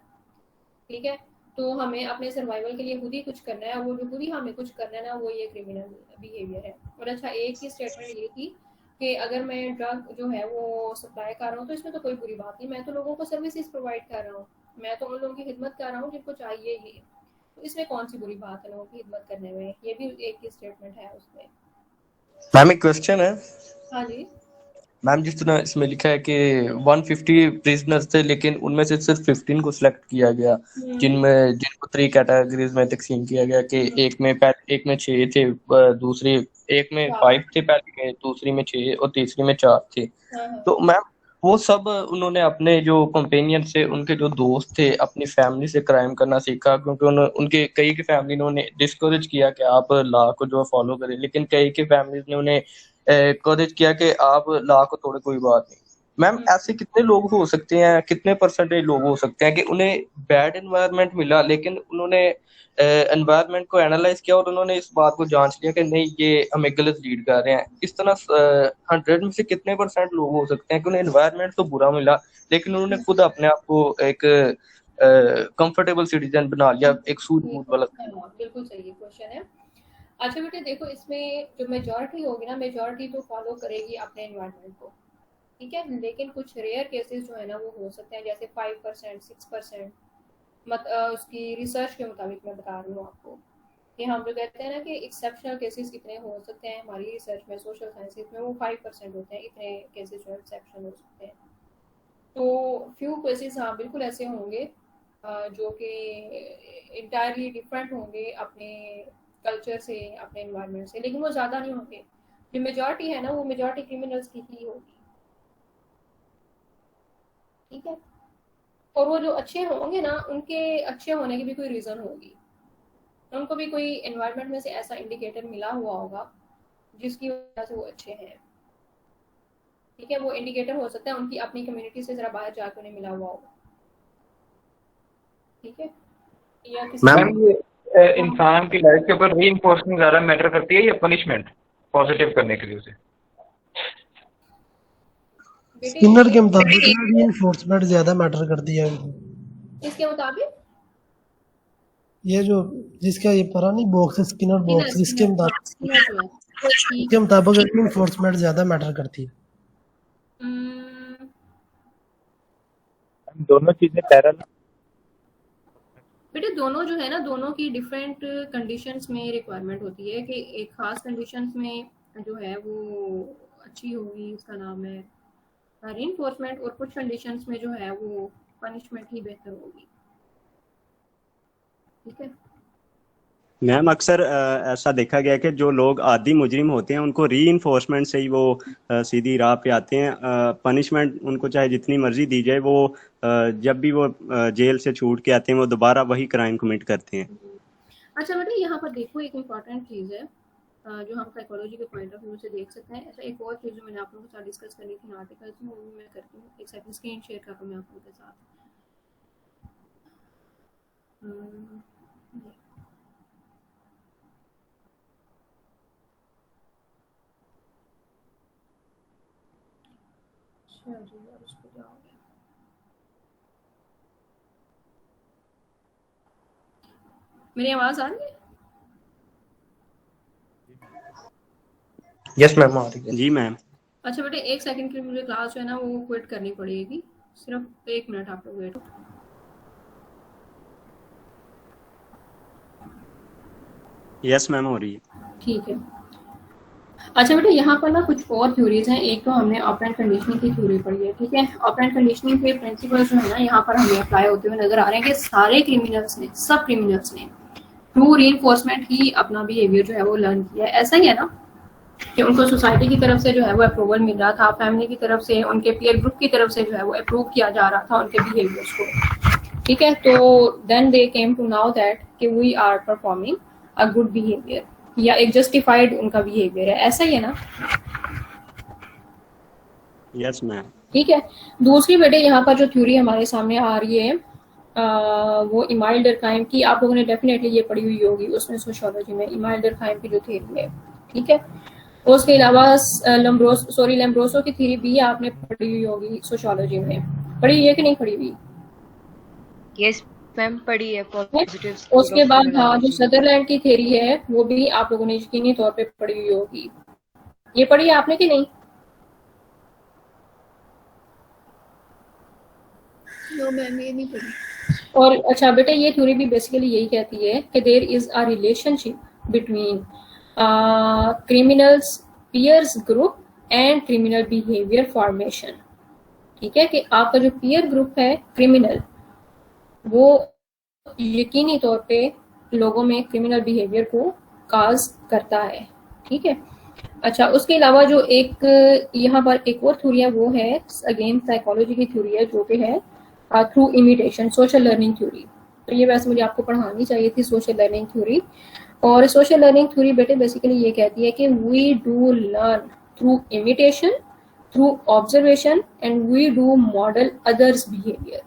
ठीक है। तो हमें अपने सर्वाइवल के लिए खुद ही कुछ करना है, वो जो खुद ही हमें कुछ करना है ना वो ये क्रिमिनल बिहेवियर है। और अच्छा एक ही स्टेटमेंट ये थी कि अगर मैं ड्रग जो है वो सप्लाई कर रहा हूँ तो इसमें तो कोई बुरी बात नहीं, मैं तो लोगों को सर्विसेज प्रोवाइड कर रहा हूँ, मैं तो उन लोगों की खिदमत कर रहा हूँ जिनको चाहिए ये, तो इसमें कौन सी बुरी बात है लोगों की खिदमत करने में। ये भी एक ही स्टेटमेंट है उसमें। मैम एक क्वेश्चन है। हाँ जी मैम जिस तरह इसमें लिखा है कि 150 प्रिजनर्स थे लेकिन उनमें से सिर्फ 15 को सिलेक्ट किया गया, जिनको 3 कैटेगरीज में तकसीम किया गया कि एक में 6 थे, दूसरी एक में 5 थे, पहले में, दूसरी में 6 और तीसरी में 4 थे। तो मैम वो सब उन्होंने अपने जो कंपेनियन से, उनके जो दोस्त थे, अपनी फैमिली से क्राइम करना सीखा, क्योंकि उनके कई की फैमिली ने उन्हें डिस्करेज किया कि आप लॉ को जो फॉलो करें, लेकिन कई की फैमिली ने उन्हें करेज किया कि आप लॉ को तोड़े, कोई बात नहीं। मैम ऐसे कितने लोग हो सकते हैं, कितने परसेंटेज लोग हो सकते हैं कि उन्हें बैड एनवायरनमेंट मिला लेकिन उन्होंने एनवायरनमेंट को एनालाइज किया और उन्होंने इस बात को जांच लिया कि नहीं ये हमें गलत लीड कर रहे हैं। इस तरह 100 में से कितने परसेंट लोग हो सकते हैं कि उन्हें एनवायरनमेंट तो बुरा मिला लेकिन उन्होंने खुद अपने आप को एक कंफर्टेबल सिटीजन बना लिया, एक सूझबूझ वाला। बिल्कुल सही क्वेश्चन है। अच्छा बेटे देखो, इसमें जो मेजॉरिटी होगी ना, मेजॉरिटी तो फॉलो करेगी अपने एनवायरनमेंट को, ठीक है, लेकिन कुछ रेयर केसेस जो है ना वो हो सकते हैं, जैसे 5% 6%। उसकी रिसर्च के मुताबिक मैं बता रही हूँ आपको कि हम लोग कहते हैं ना कि एक्सेप्शनल केसेस कितने हो सकते हैं, हमारी रिसर्च में सोशल साइंसेज में वो 5% होते हैं, इतने केसेस जो एक्सेप्शन हो सकते हैं। तो फ्यू केसेस हाँ बिल्कुल ऐसे होंगे जो कि इंटायरली डिफरेंट होंगे अपने कल्चर से, अपने एनवायरनमेंट से, लेकिन वो ज़्यादा नहीं होंगे। जो मेजॉरिटी है ना वो मेजॉरिटी क्रिमिनल्स की ही होगी, ठीक है। और वो जो अच्छे होंगे ना, उनके अच्छे होने की भी कोई रीज़न होगी, उनको भी कोई एनवायरनमेंट में से ऐसा इंडिकेटर मिला हुआ होगा जिसकी वजह से वो अच्छे हैं, ठीक है। वो इंडिकेटर हो सकता है उनकी अपनी कम्युनिटी से जरा बाहर जाकर उन्हें मिला हुआ होगा, ठीक है। या मैम ये इंसान की लाइफ के ऊपर रीइंफोर्समेंट ज़्यादा मैटर करती है या पनिशमेंट पॉजिटिव करने के लिए उसे? स्किनर के मुताबिक रीइंफोर्समेंट ज्यादा मैटर करती है। इसके मुताबिक ये जो जिसका ये परा नहीं बॉक्स, स्किनर बॉक्स, इसके मुताबिक रीइंफोर्समेंट ज्यादा मैटर करती है। दोनों चीजें पैरेलल बेटे दोनों जो है ना, दोनों की डिफरेंट कंडीशंस में रिक्वायरमेंट होती है कि एक खास कंडीशंस में जो है वो अच्छी होगी, उसका नाम है रीइंफोर्समेंट, और कुछ कंडीशंस में जो है वो पनिशमेंट ही बेहतर होगी, ठीक है। मैम अक्सर ऐसा देखा गया कि जो लोग आदी मुजरिम होते हैं उनको रीइंफोर्समेंट से ही वो सीधी राह पे आते हैं। पनिशमेंट उनको चाहे जितनी मर्जी दी जाए, वो जब भी वो जेल से छूट के आते हैं वो दोबारा वही क्राइम कमिट करते हैं। अच्छा बेटा यहाँ पर देखो एक इम्पॉर्टेंट चीज़ है जो हम साइकोलॉजी के पॉइंट ऑफ व्यू से देख सकते हैं। ऐसा एक और चीज़ जो मैंने आप लोगों के साथ डिस्कस करनी थी आर्टिकल्स में, वो भी मैं करती हूँ। एक सेकंड स्क्रीन शेयर कर दूँ मैं आप लोगों के साथ। मेरी आवाज़ आ रही है? यस मैम आ रही है। जी मैम। अच्छा बेटे एक सेकंड के लिए मुझे क्लास जो है ना वो क्विट करनी पड़ेगी, सिर्फ 1 मिनट आप लोग वेट। यस मैम हो रही है। ठीक है। अच्छा बेटा यहाँ पर ना कुछ और थ्योरीज हैं। एक तो हमने ऑपरेंट कंडीशनिंग की थ्योरी पढ़ी है, ठीक है। ऑपरेंट कंडीशनिंग के प्रिंसिपल्स जो है ना यहाँ पर हमें अप्लाई होते हुए नजर आ रहे हैं कि सारे क्रिमिनल्स ने, सब क्रिमिनल्स ने थ्रू रीइंफोर्समेंट ही अपना बिहेवियर जो है वो लर्न किया है। ऐसा ही है ना कि उनको सोसाइटी की तरफ से जो है वो अप्रूवल मिल रहा था, फैमिली की तरफ से, उनके पीयर ग्रुप की तरफ से जो है वो अप्रूव किया जा रहा था उनके बिहेवियर्स को, ठीक है। तो then they came to know that कि we are performing a good behaviour, या एक जस्टिफाइड उनका बिहेवियर है। ऐसा ही है ना? Yes ma'am. ठीक है। दूसरी बेटे यहाँ पर जो थ्योरी हमारे सामने आ रही है वो इमाइल्डर क्राइम की, आप लोगों ने डेफिनेटली ये पढ़ी हुई होगी उसमें सोशियोलॉजी में, इमाइल्डर क्राइम की जो थ्योरी है, ठीक है। उसके अलावा लैम्ब्रोसो की थ्योरी भी आपने पढ़ी हुई होगी सोशियोलॉजी में, पढ़ी है कि नहीं पढ़ी हुई? यस मैम पढ़ी है। पॉजिटिव्स। उसके बाद हाँ जो सदरलैंड की थ्योरी है वो भी आप लोगों ने यकीनी तौर पे पढ़ी हुई होगी। ये पढ़ी है आपने कि नहीं? नो मैम ये नहीं पढ़ी। और अच्छा बेटा ये थ्योरी भी बेसिकली यही कहती है कि there is a relationship between criminals peers group and criminal behaviour formation, ठीक है। कि आपका जो पीयर ग्रुप है क्रिमिनल, वो यकीनी तौर पे लोगों में क्रिमिनल बिहेवियर को काज करता है, ठीक है। अच्छा उसके अलावा जो एक यहाँ पर एक और थ्योरी है वो है अगेन साइकोलॉजी की थ्योरी है जो कि है through imitation, social learning theory. तो ये वैसे मुझे आपको पढ़ानी चाहिए थी सोशल लर्निंग थ्योरी। और सोशल लर्निंग थ्योरी बेटे बेसिकली ये कहती है कि we do learn through imitation, through observation and we do model others behaviour.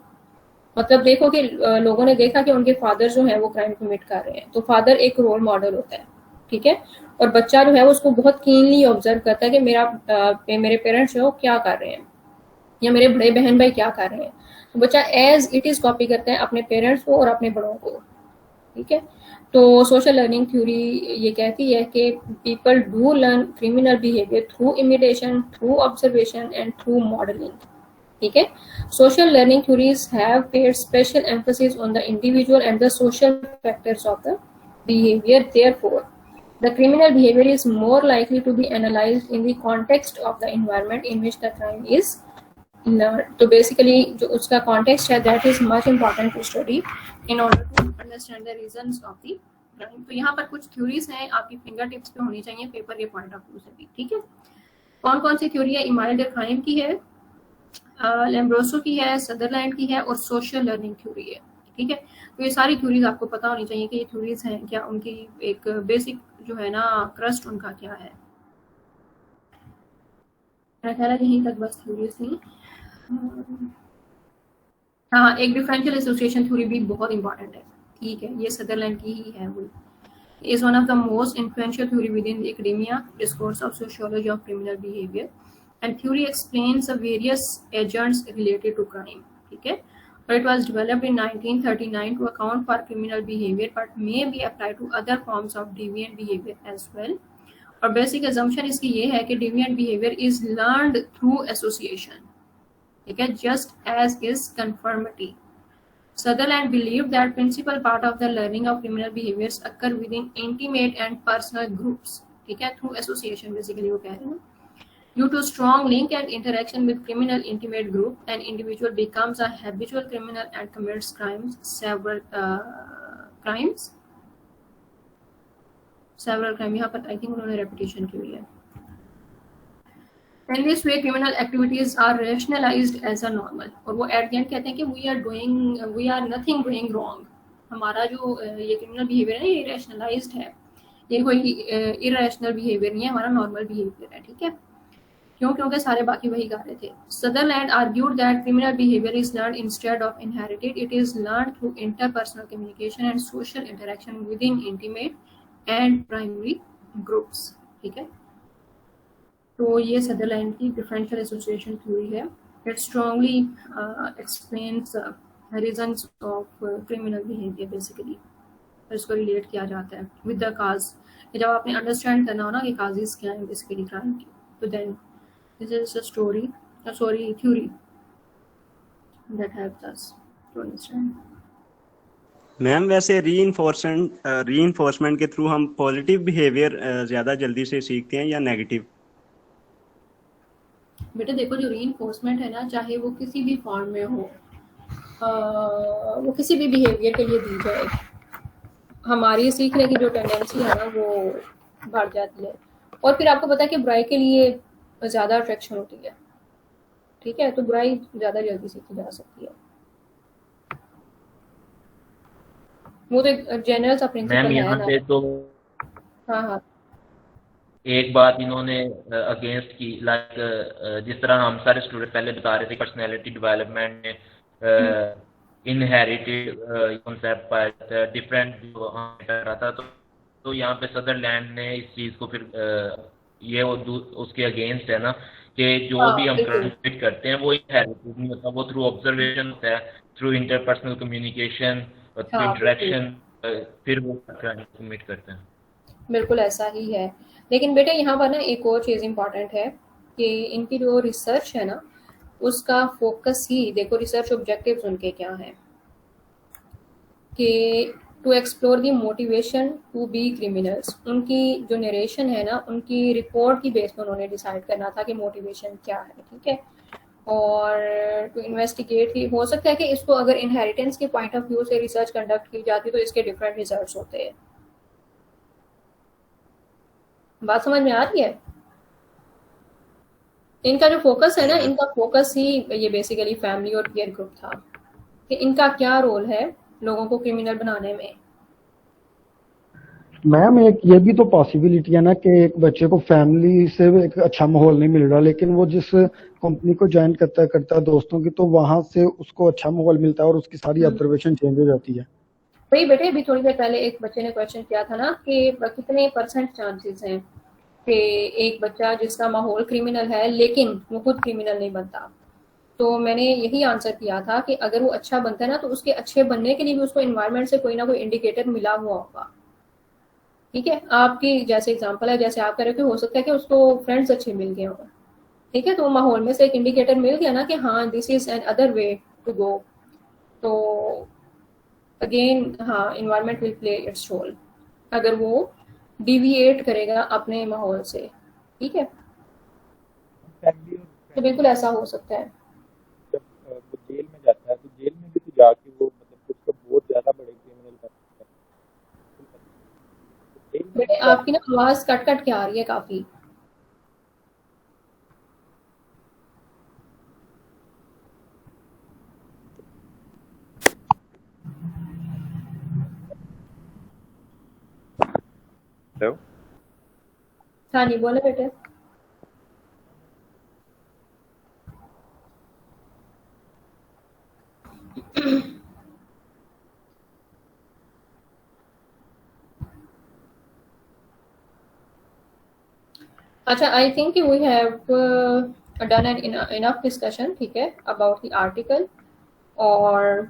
मतलब देखो कि लोगों ने देखा कि उनके फादर जो है वो क्राइम कमिट कर रहे हैं, तो फादर एक रोल मॉडल होता है, ठीक है, और बच्चा जो है उसको बहुत कीनली ऑब्जर्व करता है कि मेरे पेरेंट्स जो क्या कर रहे हैं या मेरे बड़े बहन भाई क्या कर रहे हैं, तो बच्चा एज इट इज कॉपी करता है अपने पेरेंट्स को और अपने बड़ों को, ठीक है। तो सोशल लर्निंग थ्योरी ये कहती है कि people do learn criminal behaviour through imitation, through observation and through modelling, ठीक है। Social learning theories have paid special emphasis on the individual and the social factors of the behaviour, therefore the criminal behavior is more likely to be analyzed in the context of the environment in which the crime is learned. तो basically जो उसका context है that is much important to study in order to understand the reasons of the crime. तो यहाँ पर कुछ theories हैं, आपकी finger tips पे होनी चाहिए पेपर के point of view से भी, ठीक है। कौन कौन सी theory है? इमाइल्डर क्राइम की है, लैम्ब्रोसो की है, सदरलैंड की है और सोशल लर्निंग थ्योरी है, ठीक है। तो ये सारी थ्योरीज आपको पता होनी चाहिए कि ये थ्योरीज हैं क्या, उनकी एक बेसिक जो है ना क्रस्ट उनका क्या है। मेरा ख्याल है यहीं तक बस थ्योरीज थी। हाँ, एक डिफरेंशियल एसोसिएशन थ्योरी भी बहुत इंपॉर्टेंट है, ठीक है, ये सदरलैंड की ही है। वो is one of the most influential theory within the academia discourse of sociology of criminal behavior, and theory explains the various agents related to crime, ठीक है। और it was developed in 1939 to account for criminal behavior but may be applied to other forms of deviant behavior as well. और basic assumption इसकी ये है कि deviant behavior is learned through association, ठीक है, just as is conformity. Sutherland believed that principal part of the learning of criminal behaviors occur within intimate and personal groups, ठीक है, through association basically वो कह रहे हैं। Due to strong link and interaction with criminal intimate group, an individual becomes a habitual criminal and commits several crimes. यहाँ पर I think उन्होंने repetition की हुई है। In this way, criminal activities are rationalized as a normal. और वो at the end कहते हैं कि we are nothing doing wrong. हमारा जो ये criminal behavior है ये rationalized है, ये कोई irrational behavior नहीं है, हमारा normal behavior है, ठीक है। क्यों? क्योंकि सारे बाकी वही गा रहे थे। Sutherland argued that criminal behavior is learned instead of inherited. It is learned through interpersonal communication and social interaction within intimate and primary groups, ठीक है। तो ये सदरलैंड की डिफरेंशियल एसोसिएशन थ्योरी है। It strongly explains reasons of criminal behaviour basically, और इसको relate किया जाता है विद द काज। जब आपने अंडरस्टैंड करना हो ना कि काजेस क्या है बेसिकली क्राइम की, तो then this is a theory that helps us to understand. Ma'am वैसे रीइंफोर्समेंट के थ्रू हम पॉजिटिव बिहेवियर ज़्यादा जल्दी से सीखते हैं या नेगेटिव? बेटा देखो, जो रीइंफोर्समेंट है ना, चाहे वो किसी भी फॉर्म में हो, वो किसी भी बिहेवियर के लिए दी जाए, हमारी सीखने की जो टेंडेंसी है ना वो बढ़ जाती है। और फिर आपको पता है कि बुराई के लिए ज़्यादा अट्रैक्शन होती है, ठीक है, तो बुराई ज़्यादा जल्दी सीखी जा सकती है। वो तो जनरल सा प्रिंसिपल है ना। तो हाँ एक बात इन्होंने अगेंस्ट की, लाइक जिस तरह हम सारे स्टूडेंट पहले बता रहे थे पर्सनैलिटी डेवलपमेंट में इनहेरिटेड कॉन्सेप्ट पाया जाता है, डिफरेंट जो हमें कर रहा था, तो यहाँ पे सदरलैंड ने इस चीज़ को फिर ये उसके अगेंस्ट है ना कि जो भी हम कमिट करते हैं वो इनहेरिटेड नहीं होता, वो थ्रू ऑब्जर्वेशन होता है, through interpersonal communication, through interaction, फिर वो कमिट करते हैं। बिल्कुल ऐसा ही है। लेकिन बेटे यहाँ पर ना एक और चीज़ इम्पॉर्टेंट है कि इनकी जो रिसर्च है ना उसका फोकस ही देखो, रिसर्च ऑब्जेक्टिव्स उनके क्या हैं कि to explore the motivation to be criminals. उनकी जो नरेशन है ना, उनकी रिपोर्ट की बेस पर उन्होंने डिसाइड करना था कि मोटिवेशन क्या है, ठीक है, और टू इन्वेस्टिगेट ही हो सकता है कि इसको अगर इनहेरिटेंस के पॉइंट ऑफ व्यू से रिसर्च कंडक्ट की जाती तो इसके डिफरेंट रिजल्ट्स होते हैं। बात समझ में आ रही है? इनका जो फोकस है ना, इनका फोकस ही ये बेसिकली फैमिली और पीयर ग्रुप था कि इनका क्या रोल है लोगों को क्रिमिनल बनाने में। मैम एक ये भी तो पॉसिबिलिटी है ना कि एक बच्चे को फैमिली से एक अच्छा माहौल नहीं मिल रहा, लेकिन वो जिस कंपनी को ज्वाइन करता है दोस्तों की, तो वहां से उसको अच्छा माहौल मिलता है और उसकी सारी ऑब्जर्वेशन चेंज हो जाती है। वही बेटे, अभी थोड़ी देर पहले एक बच्चे ने क्वेश्चन किया था ना कि कितने % चांसेस हैं कि एक बच्चा जिसका माहौल क्रिमिनल है लेकिन वो खुद क्रिमिनल नहीं बनता। तो मैंने यही आंसर किया था कि अगर वो अच्छा बनता है ना, तो उसके अच्छे बनने के लिए भी उसको एनवायरनमेंट से कोई ना कोई इंडिकेटर मिला हुआ होगा। ठीक है, आपकी जैसे एग्जांपल है, जैसे आप कह रहे हो कि हो सकता है कि उसको फ्रेंड्स अच्छे मिल गए हों, ठीक है, तो माहौल में से एक इंडिकेटर मिल गया ना कि हाँ this is another way to go. तो अगेन हाँ, environment will play its role अगर वो डिविएट करेगा अपने माहौल से। ठीक है, फैमिली और तो बिल्कुल ऐसा हो सकता है। जब वो जेल में जाता है तो जेल में भी तो जाके वो मतलब कुछ तो बहुत ज्यादा बड़े क्रिमिनल कर सकता है। जेल में बेटे भी आपकी ना आवाज कट कट के आ रही है काफी। हेलो, हाँ जी बोले बेटे। अच्छा, I think we have done enough discussion, ठीक है, अबाउट द आर्टिकल। और